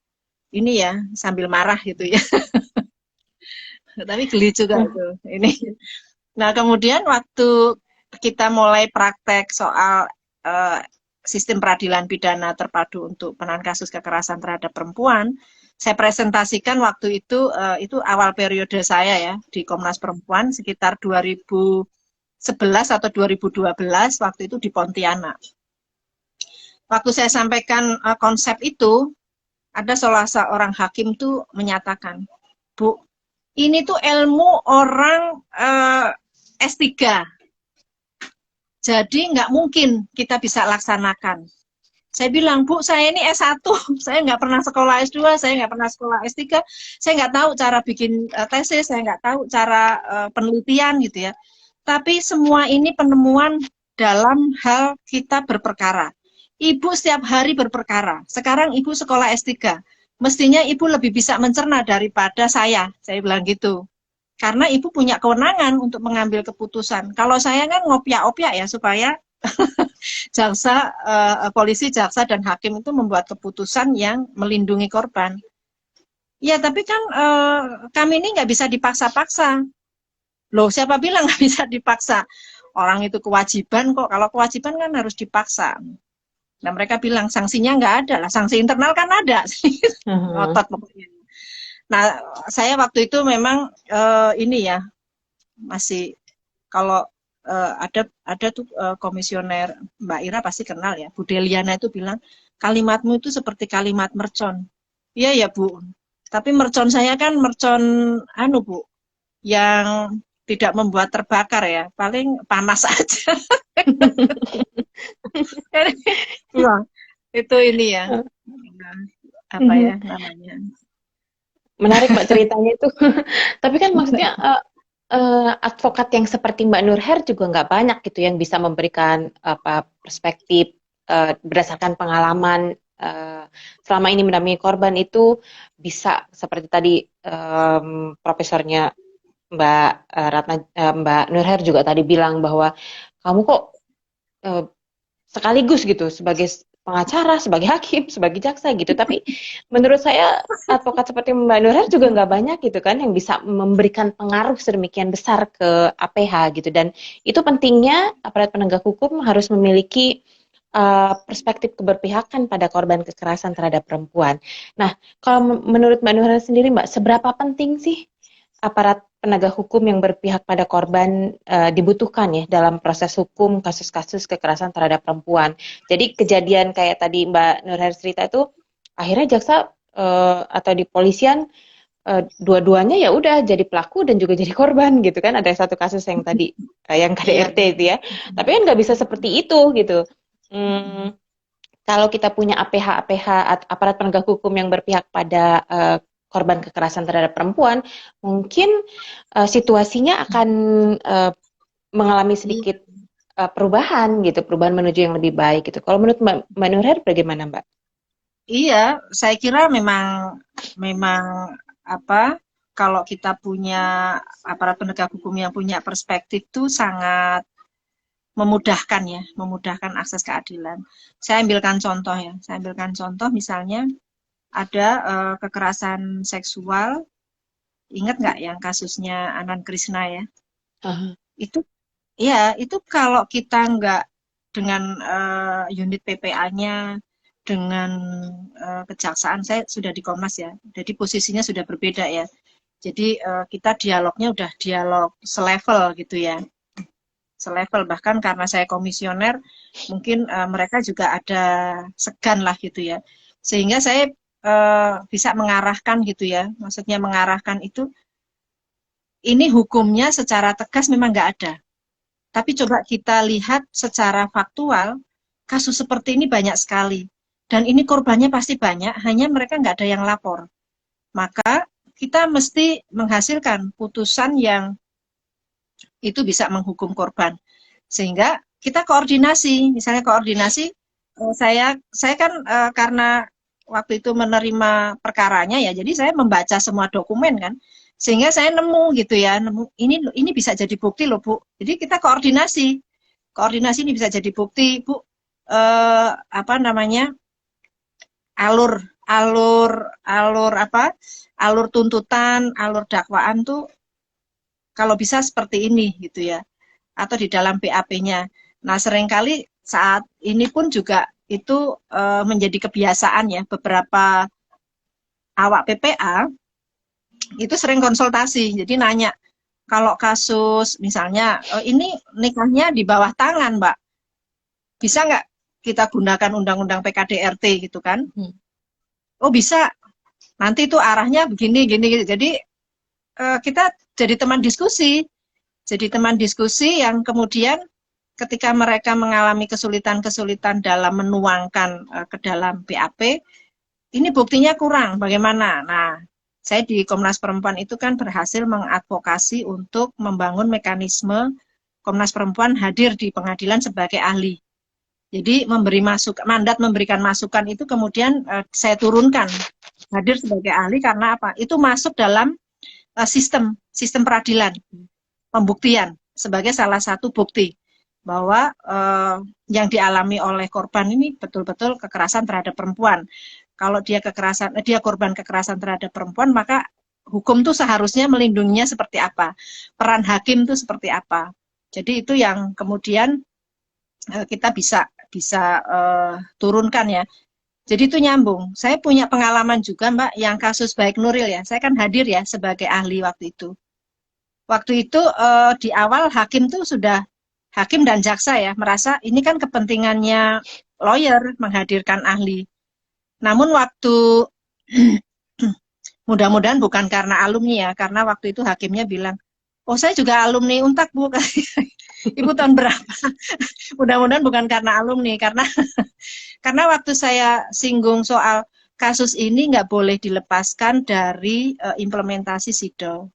ini ya, sambil marah gitu ya. Tapi geli juga itu. Ini. Nah, kemudian waktu kita mulai praktek soal sistem peradilan pidana terpadu untuk penanganan kasus kekerasan terhadap perempuan, saya presentasikan waktu itu awal periode saya ya di Komnas Perempuan sekitar 2011 atau 2012 waktu itu di Pontianak. Waktu saya sampaikan konsep itu, ada salah seorang hakim tuh menyatakan, Bu, ini tuh ilmu orang S3, jadi nggak mungkin kita bisa laksanakan. Saya bilang, Bu, saya ini S1, saya nggak pernah sekolah S2, saya nggak pernah sekolah S3, saya nggak tahu cara bikin tesis, saya nggak tahu cara penelitian gitu ya. Tapi semua ini penemuan dalam hal kita berperkara. Ibu setiap hari berperkara. Sekarang ibu sekolah S3. Mestinya ibu lebih bisa mencerna daripada saya bilang gitu. Karena ibu punya kewenangan untuk mengambil keputusan. Kalau saya kan ngopiak-opiak ya supaya jaksa, polisi, jaksa dan hakim itu membuat keputusan yang melindungi korban. Ya tapi kan kami ini nggak bisa dipaksa-paksa. Loh, siapa bilang nggak bisa dipaksa? Orang itu kewajiban kok. Kalau kewajiban kan harus dipaksa. Nah, mereka bilang sanksinya nggak ada lah. Sanksi internal kan ada. Ngotot pokoknya. Nah, saya waktu itu memang ini ya, masih kalau ada tuh komisioner Mbak Ira pasti kenal ya. Bu Deliana itu bilang, kalimatmu itu seperti kalimat mercon. Iya ya Bu. Tapi mercon saya kan mercon Bu, yang tidak membuat terbakar ya, paling panas aja. Ya, itu ini ya, apa ya namanya. Menarik Mbak ceritanya itu. Tapi kan maksudnya advokat yang seperti Mbak Nurher juga nggak banyak gitu yang bisa memberikan perspektif berdasarkan pengalaman selama ini mendampingi korban itu bisa seperti tadi profesornya Mbak Nurher juga tadi bilang bahwa kamu kok sekaligus gitu sebagai pengacara, sebagai hakim, sebagai jaksa gitu. Tapi menurut saya advokat seperti Mbak Nurher juga nggak banyak gitu kan yang bisa memberikan pengaruh sedemikian besar ke APH gitu. Dan itu pentingnya aparat penegak hukum harus memiliki perspektif keberpihakan pada korban kekerasan terhadap perempuan. Nah, kalau menurut Mbak Nurher sendiri, Mbak, seberapa penting sih aparat penegak hukum yang berpihak pada korban dibutuhkan ya dalam proses hukum kasus-kasus kekerasan terhadap perempuan. Jadi kejadian kayak tadi Mbak Nurher cerita itu akhirnya jaksa atau di polisian dua-duanya ya udah jadi pelaku dan juga jadi korban gitu kan. Ada satu kasus yang tadi yang KDRT itu ya. Tapi kan nggak bisa seperti itu gitu. Kalau kita punya APH aparat penegak hukum yang berpihak pada korban kekerasan terhadap perempuan, mungkin situasinya akan mengalami sedikit perubahan gitu, perubahan menuju yang lebih baik gitu. Kalau menurut Mbak Nurher bagaimana Mbak? Iya, saya kira memang memang apa, kalau kita punya aparat penegak hukum yang punya perspektif tuh sangat memudahkan ya, memudahkan akses keadilan. Saya ambilkan contoh ya, saya ambilkan contoh misalnya ada kekerasan seksual, ingat nggak yang kasusnya Anand Krishna ya? Aha. Itu ya, itu kalau kita nggak dengan unit PPA-nya, dengan kejaksaan, saya sudah di Komnas ya, jadi posisinya sudah berbeda ya. Jadi kita dialognya udah dialog selevel gitu ya, selevel. Bahkan karena saya komisioner, mungkin mereka juga ada segan lah gitu ya. Sehingga saya bisa mengarahkan gitu ya, maksudnya mengarahkan itu, ini hukumnya secara tegas memang nggak ada. Tapi coba kita lihat secara faktual, kasus seperti ini banyak sekali. Dan ini korbannya pasti banyak, hanya mereka nggak ada yang lapor. Maka kita mesti menghasilkan putusan yang itu bisa menghukum korban. Sehingga kita koordinasi, misalnya koordinasi, saya kan karena waktu itu menerima perkaranya ya, jadi saya membaca semua dokumen kan, sehingga saya nemu gitu ya, nemu ini bisa jadi bukti loh Bu. Jadi kita koordinasi, koordinasi ini bisa jadi bukti Bu. Apa namanya, alur alur alur apa, alur tuntutan, alur dakwaan tuh kalau bisa seperti ini gitu ya, atau di dalam BAP-nya. Nah, seringkali saat ini pun juga itu menjadi kebiasaan ya, beberapa awak PPA itu sering konsultasi. Jadi nanya, kalau kasus misalnya ini nikahnya di bawah tangan, Mbak, bisa nggak kita gunakan undang-undang PKDRT gitu kan? Hmm. Oh bisa, nanti itu arahnya begini, gini, gitu. Jadi kita jadi teman diskusi. Jadi teman diskusi yang kemudian ketika mereka mengalami kesulitan-kesulitan dalam menuangkan ke dalam BAP, ini buktinya kurang, bagaimana? Nah, saya di Komnas Perempuan itu kan berhasil mengadvokasi untuk membangun mekanisme Komnas Perempuan hadir di pengadilan sebagai ahli. Jadi memberi mandat memberikan masukan itu kemudian saya turunkan hadir sebagai ahli karena apa? Itu masuk dalam sistem peradilan, pembuktian sebagai salah satu bukti bahwa yang dialami oleh korban ini betul-betul kekerasan terhadap perempuan. Kalau dia korban kekerasan terhadap perempuan, maka hukum tuh seharusnya melindunginya seperti apa, peran hakim tuh seperti apa. Jadi itu yang kemudian kita bisa turunkan ya. Jadi itu nyambung. Saya punya pengalaman juga Mbak, yang kasus Baik Nuril ya. Saya kan hadir ya sebagai ahli waktu itu. Waktu itu di awal hakim dan jaksa ya merasa ini kan kepentingannya lawyer menghadirkan ahli. Namun waktu mudah-mudahan bukan karena alumni ya, karena waktu itu hakimnya bilang, oh saya juga alumni Untak Bu. Ibu tahun berapa? Mudah-mudahan bukan karena alumni, karena waktu saya singgung soal kasus ini nggak boleh dilepaskan dari implementasi SIDO.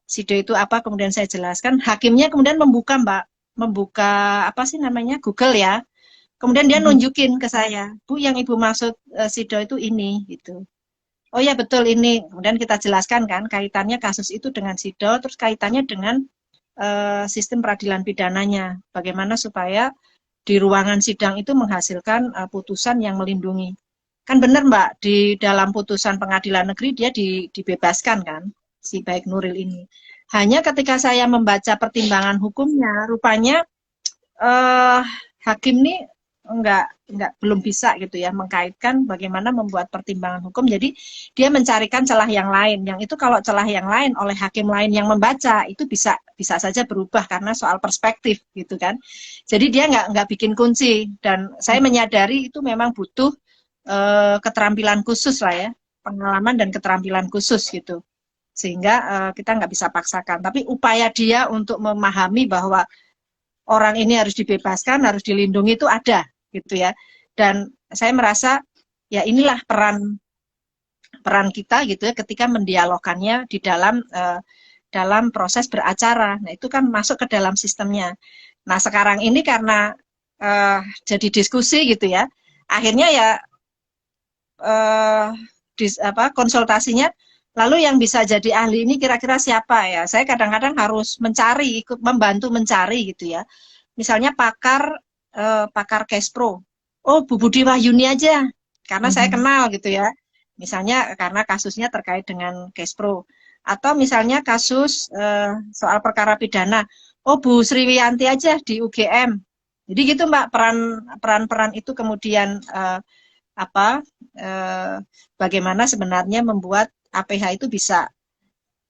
SIDO itu apa? Kemudian saya jelaskan. Hakimnya kemudian membuka apa sih namanya, Google ya. Kemudian dia nunjukin ke saya, Bu, yang Ibu maksud SIDO itu ini, gitu. Oh ya betul ini. Kemudian kita jelaskan kan kaitannya kasus itu dengan SIDO, terus kaitannya dengan sistem peradilan pidananya. Bagaimana supaya di ruangan sidang itu menghasilkan putusan yang melindungi. Kan benar Mbak, di dalam putusan pengadilan negeri dia dibebaskan kan, si Baik Nuril ini. Hanya ketika saya membaca pertimbangan hukumnya, rupanya hakim ini belum bisa gitu ya mengkaitkan bagaimana membuat pertimbangan hukum. Jadi dia mencarikan celah yang lain. Yang itu kalau celah yang lain oleh hakim lain yang membaca itu bisa saja berubah karena soal perspektif gitu kan. Jadi dia nggak bikin kunci, dan saya menyadari itu memang butuh keterampilan khusus lah ya, pengalaman dan keterampilan khusus gitu. Sehingga kita nggak bisa paksakan. Tapi upaya dia untuk memahami bahwa orang ini harus dibebaskan, harus dilindungi itu ada gitu ya. Dan saya merasa ya inilah peran kita gitu ya ketika mendialogkannya di dalam proses beracara. Nah, itu kan masuk ke dalam sistemnya. Nah, sekarang ini karena jadi diskusi gitu ya. Akhirnya ya konsultasinya. Lalu yang bisa jadi ahli ini kira-kira siapa ya? Saya kadang-kadang harus mencari, ikut membantu mencari gitu ya. Misalnya pakar Cashpro. Oh, Bu Budi Wahyuni aja, karena saya kenal gitu ya. Misalnya karena kasusnya terkait dengan Cashpro. Atau misalnya kasus soal perkara pidana. Oh, Bu Sriwiyanti aja di UGM. Jadi gitu Mbak, peran-peran itu kemudian bagaimana sebenarnya membuat APH itu bisa,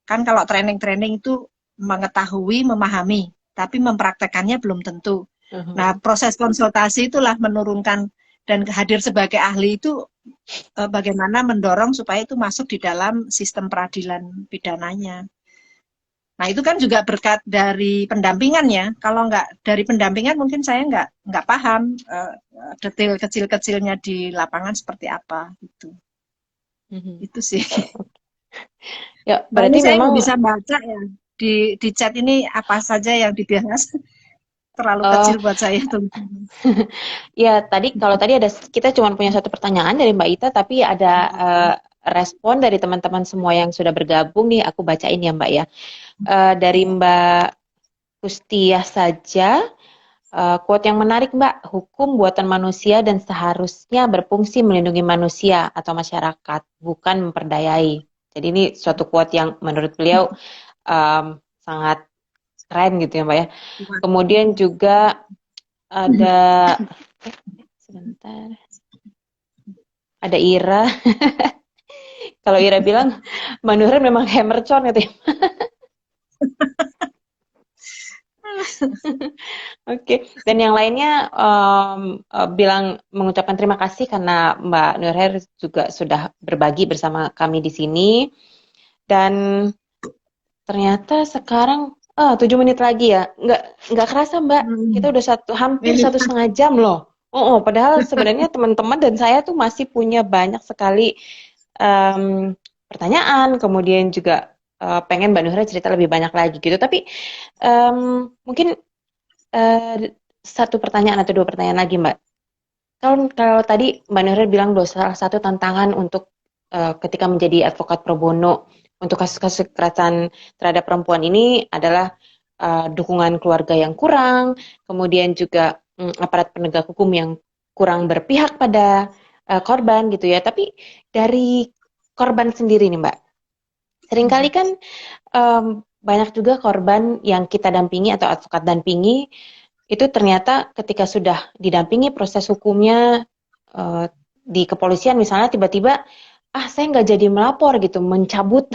kan kalau training-training itu mengetahui, memahami, tapi mempraktekannya belum tentu. Nah, proses konsultasi itulah menurunkan dan hadir sebagai ahli itu bagaimana mendorong supaya itu masuk di dalam sistem peradilan pidananya. Nah, itu kan juga berkat dari pendampingan ya. Kalau nggak dari pendampingan mungkin saya nggak paham detail kecil-kecilnya di lapangan seperti apa gitu. Itu sih. Ya, Mbak, ini berarti saya nggak memang bisa baca ya di chat ini apa saja yang dibahas. Terlalu eh kecil buat saya tuh. ya tadi ada kita cuma punya satu pertanyaan dari Mbak Ita, tapi ada respon dari teman-teman semua yang sudah bergabung nih. Aku bacain ya Mbak ya. Dari Mbak Kustiah saja. Quote yang menarik Mbak, hukum buatan manusia dan seharusnya berfungsi melindungi manusia atau masyarakat, bukan memperdayai. Jadi ini suatu quote yang menurut beliau sangat keren gitu ya Mbak ya. Kemudian juga ada, sebentar, ada Ira. Kalau Ira bilang, Mbak Nuril memang hammercon gitu ya. Oke, dan yang lainnya bilang mengucapkan terima kasih karena Mbak Nurher juga sudah berbagi bersama kami di sini. Dan ternyata sekarang 7 menit lagi ya, nggak kerasa Mbak, kita udah hampir Ini 1,5 jam loh. Padahal sebenarnya teman-teman dan saya tuh masih punya banyak sekali pertanyaan, kemudian juga pengen Mbak Nurher cerita lebih banyak lagi gitu. Tapi mungkin satu pertanyaan atau dua pertanyaan lagi, Mbak. Kalau tadi Mbak Nuril bilang bahwa salah satu tantangan untuk ketika menjadi advokat pro bono untuk kasus-kasus kekerasan terhadap perempuan ini adalah dukungan keluarga yang kurang, kemudian juga aparat penegak hukum yang kurang berpihak pada korban gitu ya. Tapi dari korban sendiri nih, Mbak, seringkali kan banyak juga korban yang kita dampingi atau advokat dampingi itu ternyata ketika sudah didampingi proses hukumnya di kepolisian misalnya tiba-tiba saya nggak jadi melapor gitu, mencabut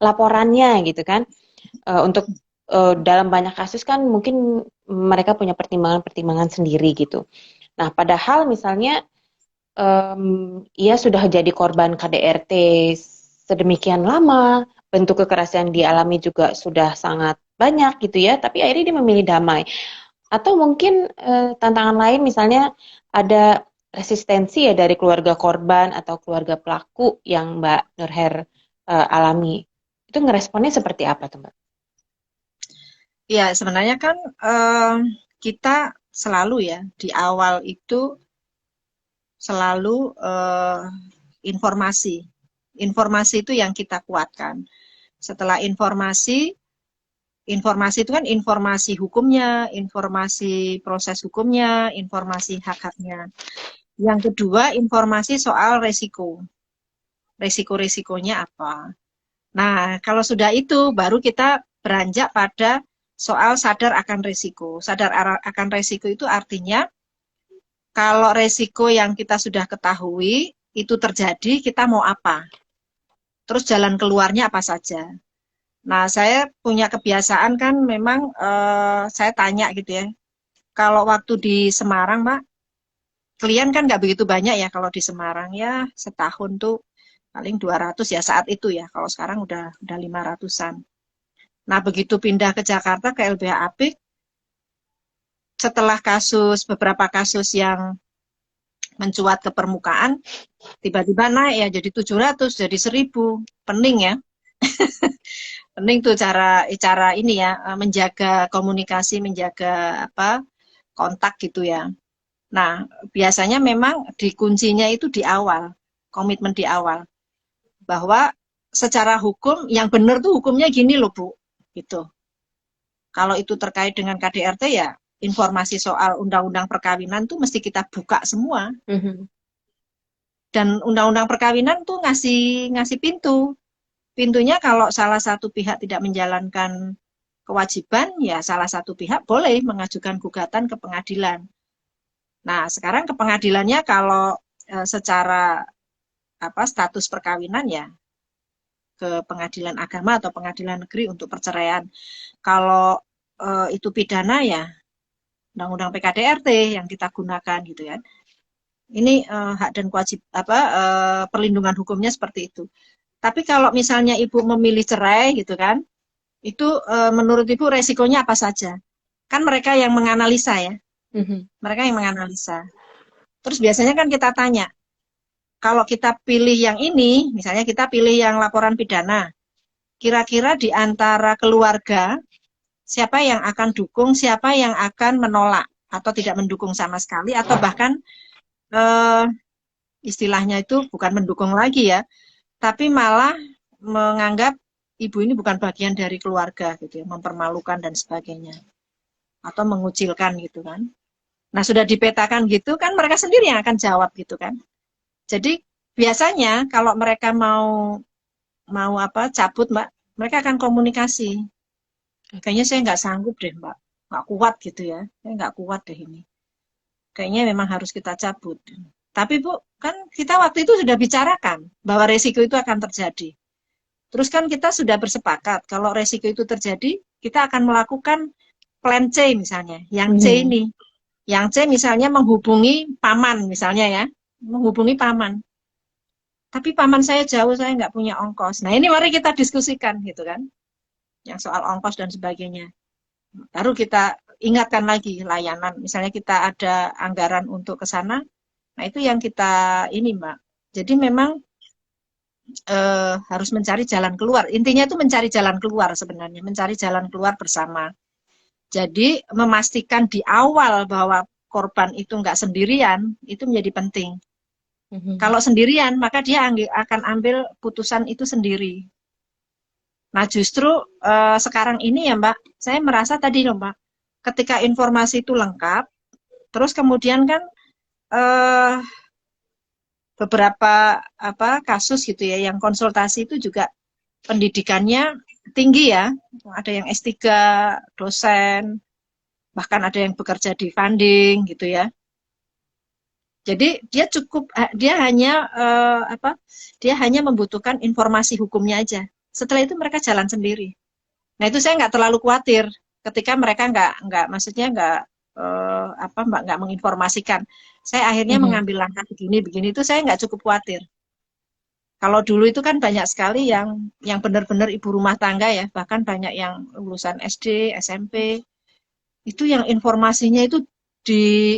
laporannya gitu kan. Untuk dalam banyak kasus kan mungkin mereka punya pertimbangan-pertimbangan sendiri gitu. Nah, padahal misalnya ia sudah jadi korban KDRT sedemikian lama, bentuk kekerasan yang dialami juga sudah sangat banyak gitu ya, tapi akhirnya dia memilih damai. Atau mungkin tantangan lain misalnya ada resistensi ya dari keluarga korban atau keluarga pelaku yang Mbak Nurher alami. Itu ngeresponnya seperti apa tuh Mbak? ya sebenarnya kan kita selalu ya di awal itu selalu informasi. Informasi itu yang kita kuatkan. Setelah informasi itu kan informasi hukumnya, informasi proses hukumnya, informasi hak-haknya. Yang kedua, informasi soal resiko. Resiko-resikonya apa. Nah, kalau sudah itu, baru kita beranjak pada soal sadar akan resiko. Sadar akan resiko itu artinya, kalau resiko yang kita sudah ketahui, itu terjadi, kita mau apa? Terus jalan keluarnya apa saja? Nah, saya punya kebiasaan kan memang saya tanya gitu ya. Kalau waktu di Semarang, Mbak, klien kan nggak begitu banyak ya kalau di Semarang ya setahun tuh paling 200 ya saat itu ya. Kalau sekarang udah 500-an. Nah, begitu pindah ke Jakarta ke LBH Apik, setelah beberapa kasus yang mencuat ke permukaan, tiba-tiba naik ya jadi 700, jadi 1000. Pening ya. Penting tuh cara ini ya menjaga komunikasi, menjaga kontak gitu ya. Nah, biasanya memang dikuncinya itu di awal, komitmen di awal. bahwa secara hukum yang benar tuh hukumnya gini loh Bu, gitu. Kalau itu terkait dengan KDRT ya informasi soal undang-undang perkawinan tuh mesti kita buka semua. Dan undang-undang perkawinan tuh ngasih ngasih pintunya kalau salah satu pihak tidak menjalankan kewajiban, ya salah satu pihak boleh mengajukan gugatan ke pengadilan. Nah, sekarang ke pengadilannya kalau secara status perkawinan ya ke pengadilan agama atau pengadilan negeri untuk perceraian. Kalau itu pidana ya undang-undang PKDRT yang kita gunakan gitu kan. Ini hak dan kewajiban perlindungan hukumnya seperti itu. Tapi kalau misalnya ibu memilih cerai gitu kan, itu menurut ibu resikonya apa saja? Kan mereka yang menganalisa ya, mereka yang menganalisa. Terus biasanya kan kita tanya, kalau kita pilih yang ini, misalnya kita pilih yang laporan pidana, kira-kira di antara keluarga siapa yang akan dukung, siapa yang akan menolak atau tidak mendukung sama sekali, atau bahkan istilahnya itu bukan mendukung lagi ya, tapi malah menganggap ibu ini bukan bagian dari keluarga gitu ya, mempermalukan dan sebagainya, atau mengucilkan gitu kan. Nah sudah dipetakan gitu kan mereka sendiri yang akan jawab gitu kan. Jadi biasanya kalau mereka mau cabut Mbak, mereka akan komunikasi. Kayaknya saya nggak sanggup deh Mbak, nggak kuat gitu ya, saya nggak kuat deh ini. Kayaknya memang harus kita cabut. Tapi Bu, kan kita waktu itu sudah bicarakan bahwa resiko itu akan terjadi. Terus kan kita sudah bersepakat kalau resiko itu terjadi, kita akan melakukan plan C misalnya. Yang C ini, yang C misalnya menghubungi paman misalnya ya, menghubungi paman. Tapi paman saya jauh, saya nggak punya ongkos. Nah ini mari kita diskusikan gitu kan, yang soal ongkos dan sebagainya. Baru kita ingatkan lagi layanan. Misalnya kita ada anggaran untuk ke sana, nah itu yang kita ini Mbak. Jadi memang harus mencari jalan keluar. Intinya itu mencari jalan keluar sebenarnya, mencari jalan keluar bersama. Jadi memastikan di awal bahwa korban itu nggak sendirian, itu menjadi penting. Kalau sendirian, maka dia akan ambil putusan itu sendiri. Nah justru sekarang ini ya Mbak, saya merasa tadi loh Mbak, ketika informasi itu lengkap, terus kemudian kan beberapa kasus gitu ya yang konsultasi itu juga pendidikannya tinggi ya, ada yang S3, dosen, bahkan ada yang bekerja di funding gitu ya. Jadi dia hanya membutuhkan informasi hukumnya aja. Setelah itu mereka jalan sendiri. Nah itu saya nggak terlalu khawatir ketika mereka nggak maksudnya nggak menginformasikan. Saya akhirnya mengambil langkah begini itu saya nggak cukup khawatir. Kalau dulu itu kan banyak sekali yang benar-benar ibu rumah tangga ya, bahkan banyak yang lulusan SD, SMP, itu yang informasinya itu di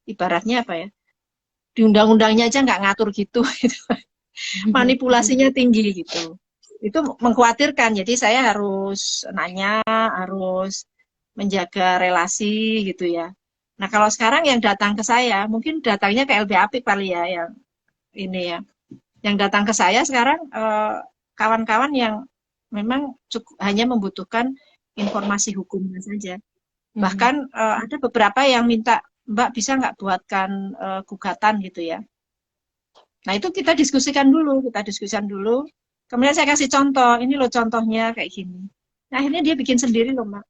ibaratnya apa ya, di undang-undangnya aja nggak ngatur gitu, gitu. Manipulasinya tinggi gitu. Itu mengkhawatirkan, jadi saya harus nanya, harus menjaga relasi gitu ya. Nah kalau sekarang yang datang ke saya, mungkin datangnya ke LBAP kali ya, yang ini ya. Yang datang ke saya sekarang kawan-kawan yang memang hanya membutuhkan informasi hukumnya saja. Bahkan ada beberapa yang minta, Mbak bisa nggak buatkan gugatan gitu ya. Nah itu kita diskusikan dulu. Kemudian saya kasih contoh, ini loh contohnya kayak gini. Nah akhirnya dia bikin sendiri loh Mbak.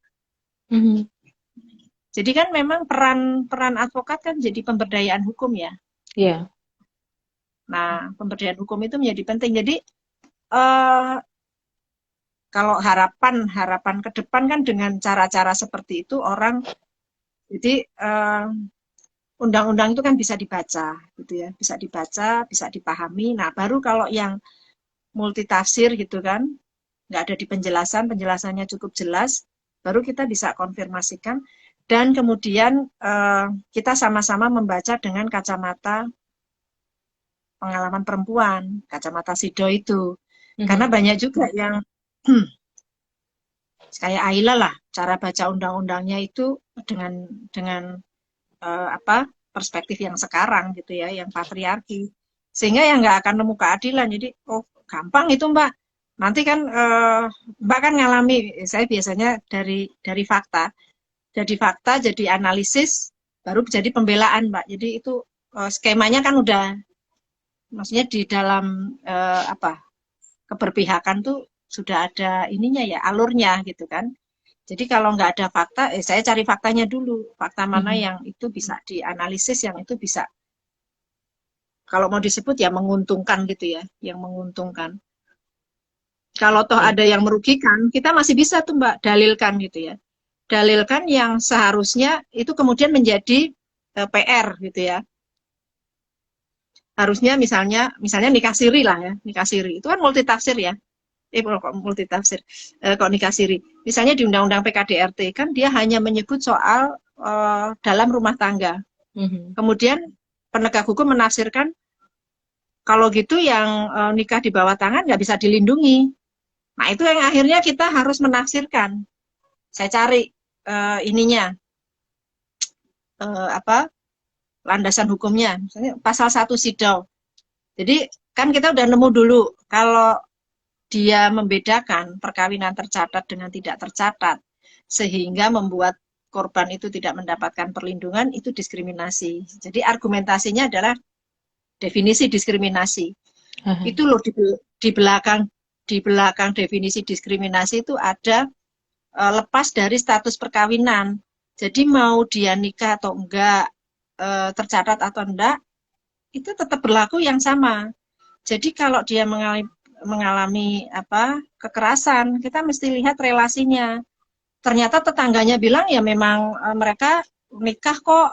Jadi kan memang peran advokat kan jadi pemberdayaan hukum ya. Iya. Nah pemberdayaan hukum itu menjadi penting. Jadi kalau harapan ke depan kan dengan cara-cara seperti itu orang jadi undang-undang itu kan bisa dibaca gitu ya, bisa dipahami. Nah, baru kalau yang multitafsir gitu kan, nggak ada di penjelasannya cukup jelas, baru kita bisa konfirmasikan dan kemudian kita sama-sama membaca dengan kacamata pengalaman perempuan, kacamata SIDO itu. Karena banyak juga yang kayak Aila lah, cara baca undang-undangnya itu dengan perspektif yang sekarang gitu ya, yang patriarki, sehingga yang nggak akan nemu keadilan. Jadi gampang itu Mbak. Nanti kan Mbak kan ngalami, saya biasanya dari fakta. Jadi fakta, jadi analisis, baru jadi pembelaan Mbak. Jadi itu skemanya kan udah, maksudnya di dalam apa, keberpihakan tuh sudah ada ininya ya, alurnya gitu kan. Jadi kalau nggak ada fakta, saya cari faktanya dulu. Fakta mana Mhm. yang itu bisa dianalisis, yang itu bisa, kalau mau disebut ya menguntungkan gitu ya, yang menguntungkan. Kalau toh Oke. ada yang merugikan, kita masih bisa tuh Mbak dalilkan gitu ya. Dalilkan yang seharusnya itu kemudian menjadi PR gitu ya. Harusnya misalnya nikah siri lah ya, nikah siri. Itu kan multitafsir ya. Kok multitafsir. Kok nikah siri. Misalnya di Undang-Undang PKDRT kan dia hanya menyebut soal dalam rumah tangga. Mhm. Kemudian penegak hukum menafsirkan kalau gitu yang nikah di bawah tangan nggak bisa dilindungi. Nah itu yang akhirnya kita harus menafsirkan. Saya cari ininya apa landasan hukumnya, misalnya pasal 1 SIDAW. Jadi kan kita udah nemu dulu kalau dia membedakan perkawinan tercatat dengan tidak tercatat sehingga membuat korban itu tidak mendapatkan perlindungan, itu diskriminasi. Jadi argumentasinya adalah definisi diskriminasi. Aha. Itu loh di belakang di belakang definisi diskriminasi itu ada lepas dari status perkawinan. Jadi mau dia nikah atau enggak, tercatat atau enggak, itu tetap berlaku yang sama. Jadi kalau dia mengalami apa kekerasan, kita mesti lihat relasinya. Ternyata tetangganya bilang ya memang mereka nikah kok,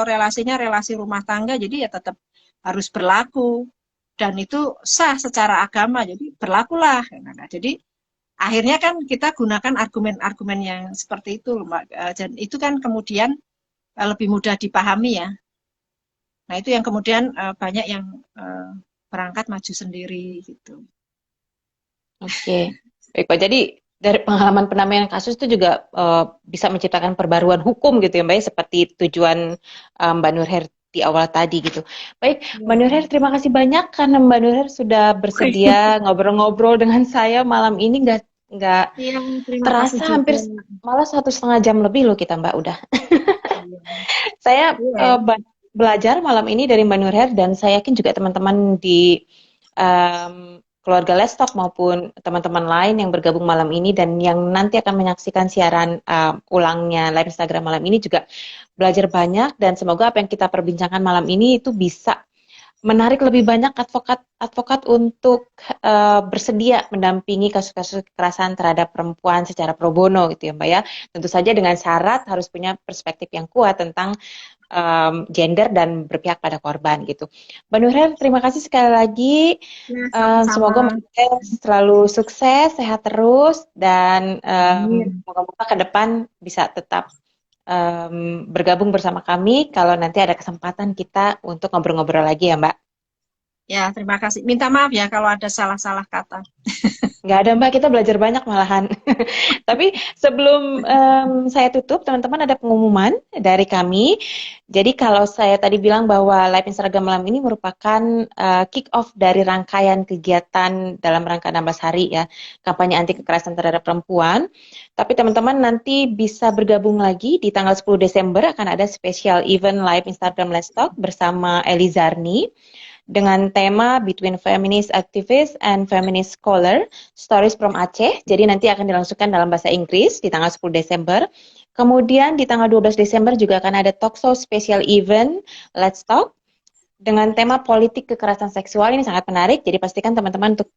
relasinya relasi rumah tangga, jadi ya tetap harus berlaku dan itu sah secara agama, jadi berlakulah. Nah, jadi akhirnya kan kita gunakan argumen-argumen yang seperti itu, Mbak. Dan itu kan kemudian lebih mudah dipahami ya. Nah itu yang kemudian banyak yang berangkat maju sendiri gitu. Oke. Baik, Pak. Jadi dari pengalaman penampilan kasus itu juga bisa menciptakan perbaruan hukum gitu ya Mbak ya, seperti tujuan Mbak Nurher di awal tadi gitu. Baik, Mbak Nurher Ya. terima kasih banyak karena Mbak Nurher sudah bersedia ngobrol-ngobrol dengan saya malam ini, nggak Iya, terima kasih terasa juga. hampir malah 1,5 jam lebih loh kita Mbak udah. Iya, Saya iya ya. banyak belajar malam ini dari Mbak Nurher dan saya yakin juga teman-teman di keluarga Lestalk maupun teman-teman lain yang bergabung malam ini dan yang nanti akan menyaksikan siaran ulangnya live Instagram malam ini juga belajar banyak dan semoga apa yang kita perbincangkan malam ini itu bisa menarik lebih banyak advokat-advokat untuk bersedia mendampingi kasus-kasus kekerasan terhadap perempuan secara pro bono gitu ya Mbak ya. Tentu saja dengan syarat harus punya perspektif yang kuat tentang gender dan berpihak pada korban gitu. Mbak Nurel, terima kasih sekali lagi. Ya, sama-sama. Semoga Mbak Nurel selalu sukses, sehat terus, dan Amin. moga-moga ke depan bisa tetap bergabung bersama kami kalau nanti ada kesempatan kita untuk ngobrol-ngobrol lagi ya Mbak. Ya, terima kasih. Minta maaf ya kalau ada salah-salah kata. Nggak ada Mbak, kita belajar banyak malahan. Tapi sebelum saya tutup, teman-teman ada pengumuman dari kami. Jadi kalau saya tadi bilang bahwa live Instagram malam ini merupakan kick off dari rangkaian kegiatan dalam rangka 16 hari ya, kampanye anti kekerasan terhadap perempuan. Tapi teman-teman nanti bisa bergabung lagi di tanggal 10 Desember akan ada special event live Instagram Let's Talk bersama Eli Zarni dengan tema Between Feminist Activist and Feminist Scholar, Stories from Aceh. Jadi nanti akan dilangsungkan dalam bahasa Inggris di tanggal 10 Desember. Kemudian di tanggal 12 Desember juga akan ada talk show special event Let's Talk dengan tema politik kekerasan seksual. Ini sangat menarik, jadi pastikan teman-teman untuk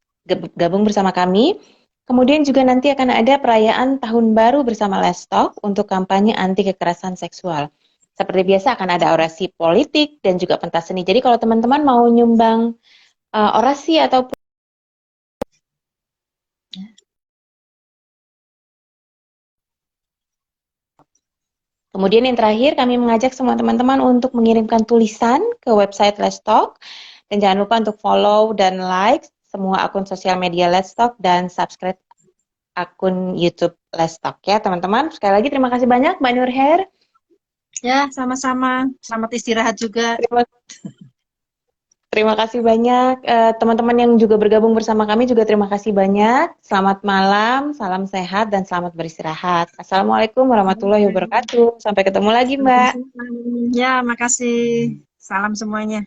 gabung bersama kami. Kemudian juga nanti akan ada perayaan Tahun Baru bersama Let's Talk untuk kampanye anti kekerasan seksual. Seperti biasa akan ada orasi politik dan juga pentas seni. Jadi kalau teman-teman mau nyumbang orasi atau kemudian yang terakhir kami mengajak semua teman-teman untuk mengirimkan tulisan ke website Let's Talk dan jangan lupa untuk follow dan like semua akun sosial media Let's Talk dan subscribe akun YouTube Let's Talk ya teman-teman. Sekali lagi terima kasih banyak Mbak Nurher. Ya, sama-sama. Selamat istirahat juga. Terima Terima kasih banyak. Teman-teman yang juga bergabung bersama kami juga terima kasih banyak. Selamat malam, salam sehat, dan selamat beristirahat. Assalamualaikum warahmatullahi wabarakatuh. Sampai ketemu lagi, Mbak. Waalaikumsalam. Ya, makasih. Salam semuanya.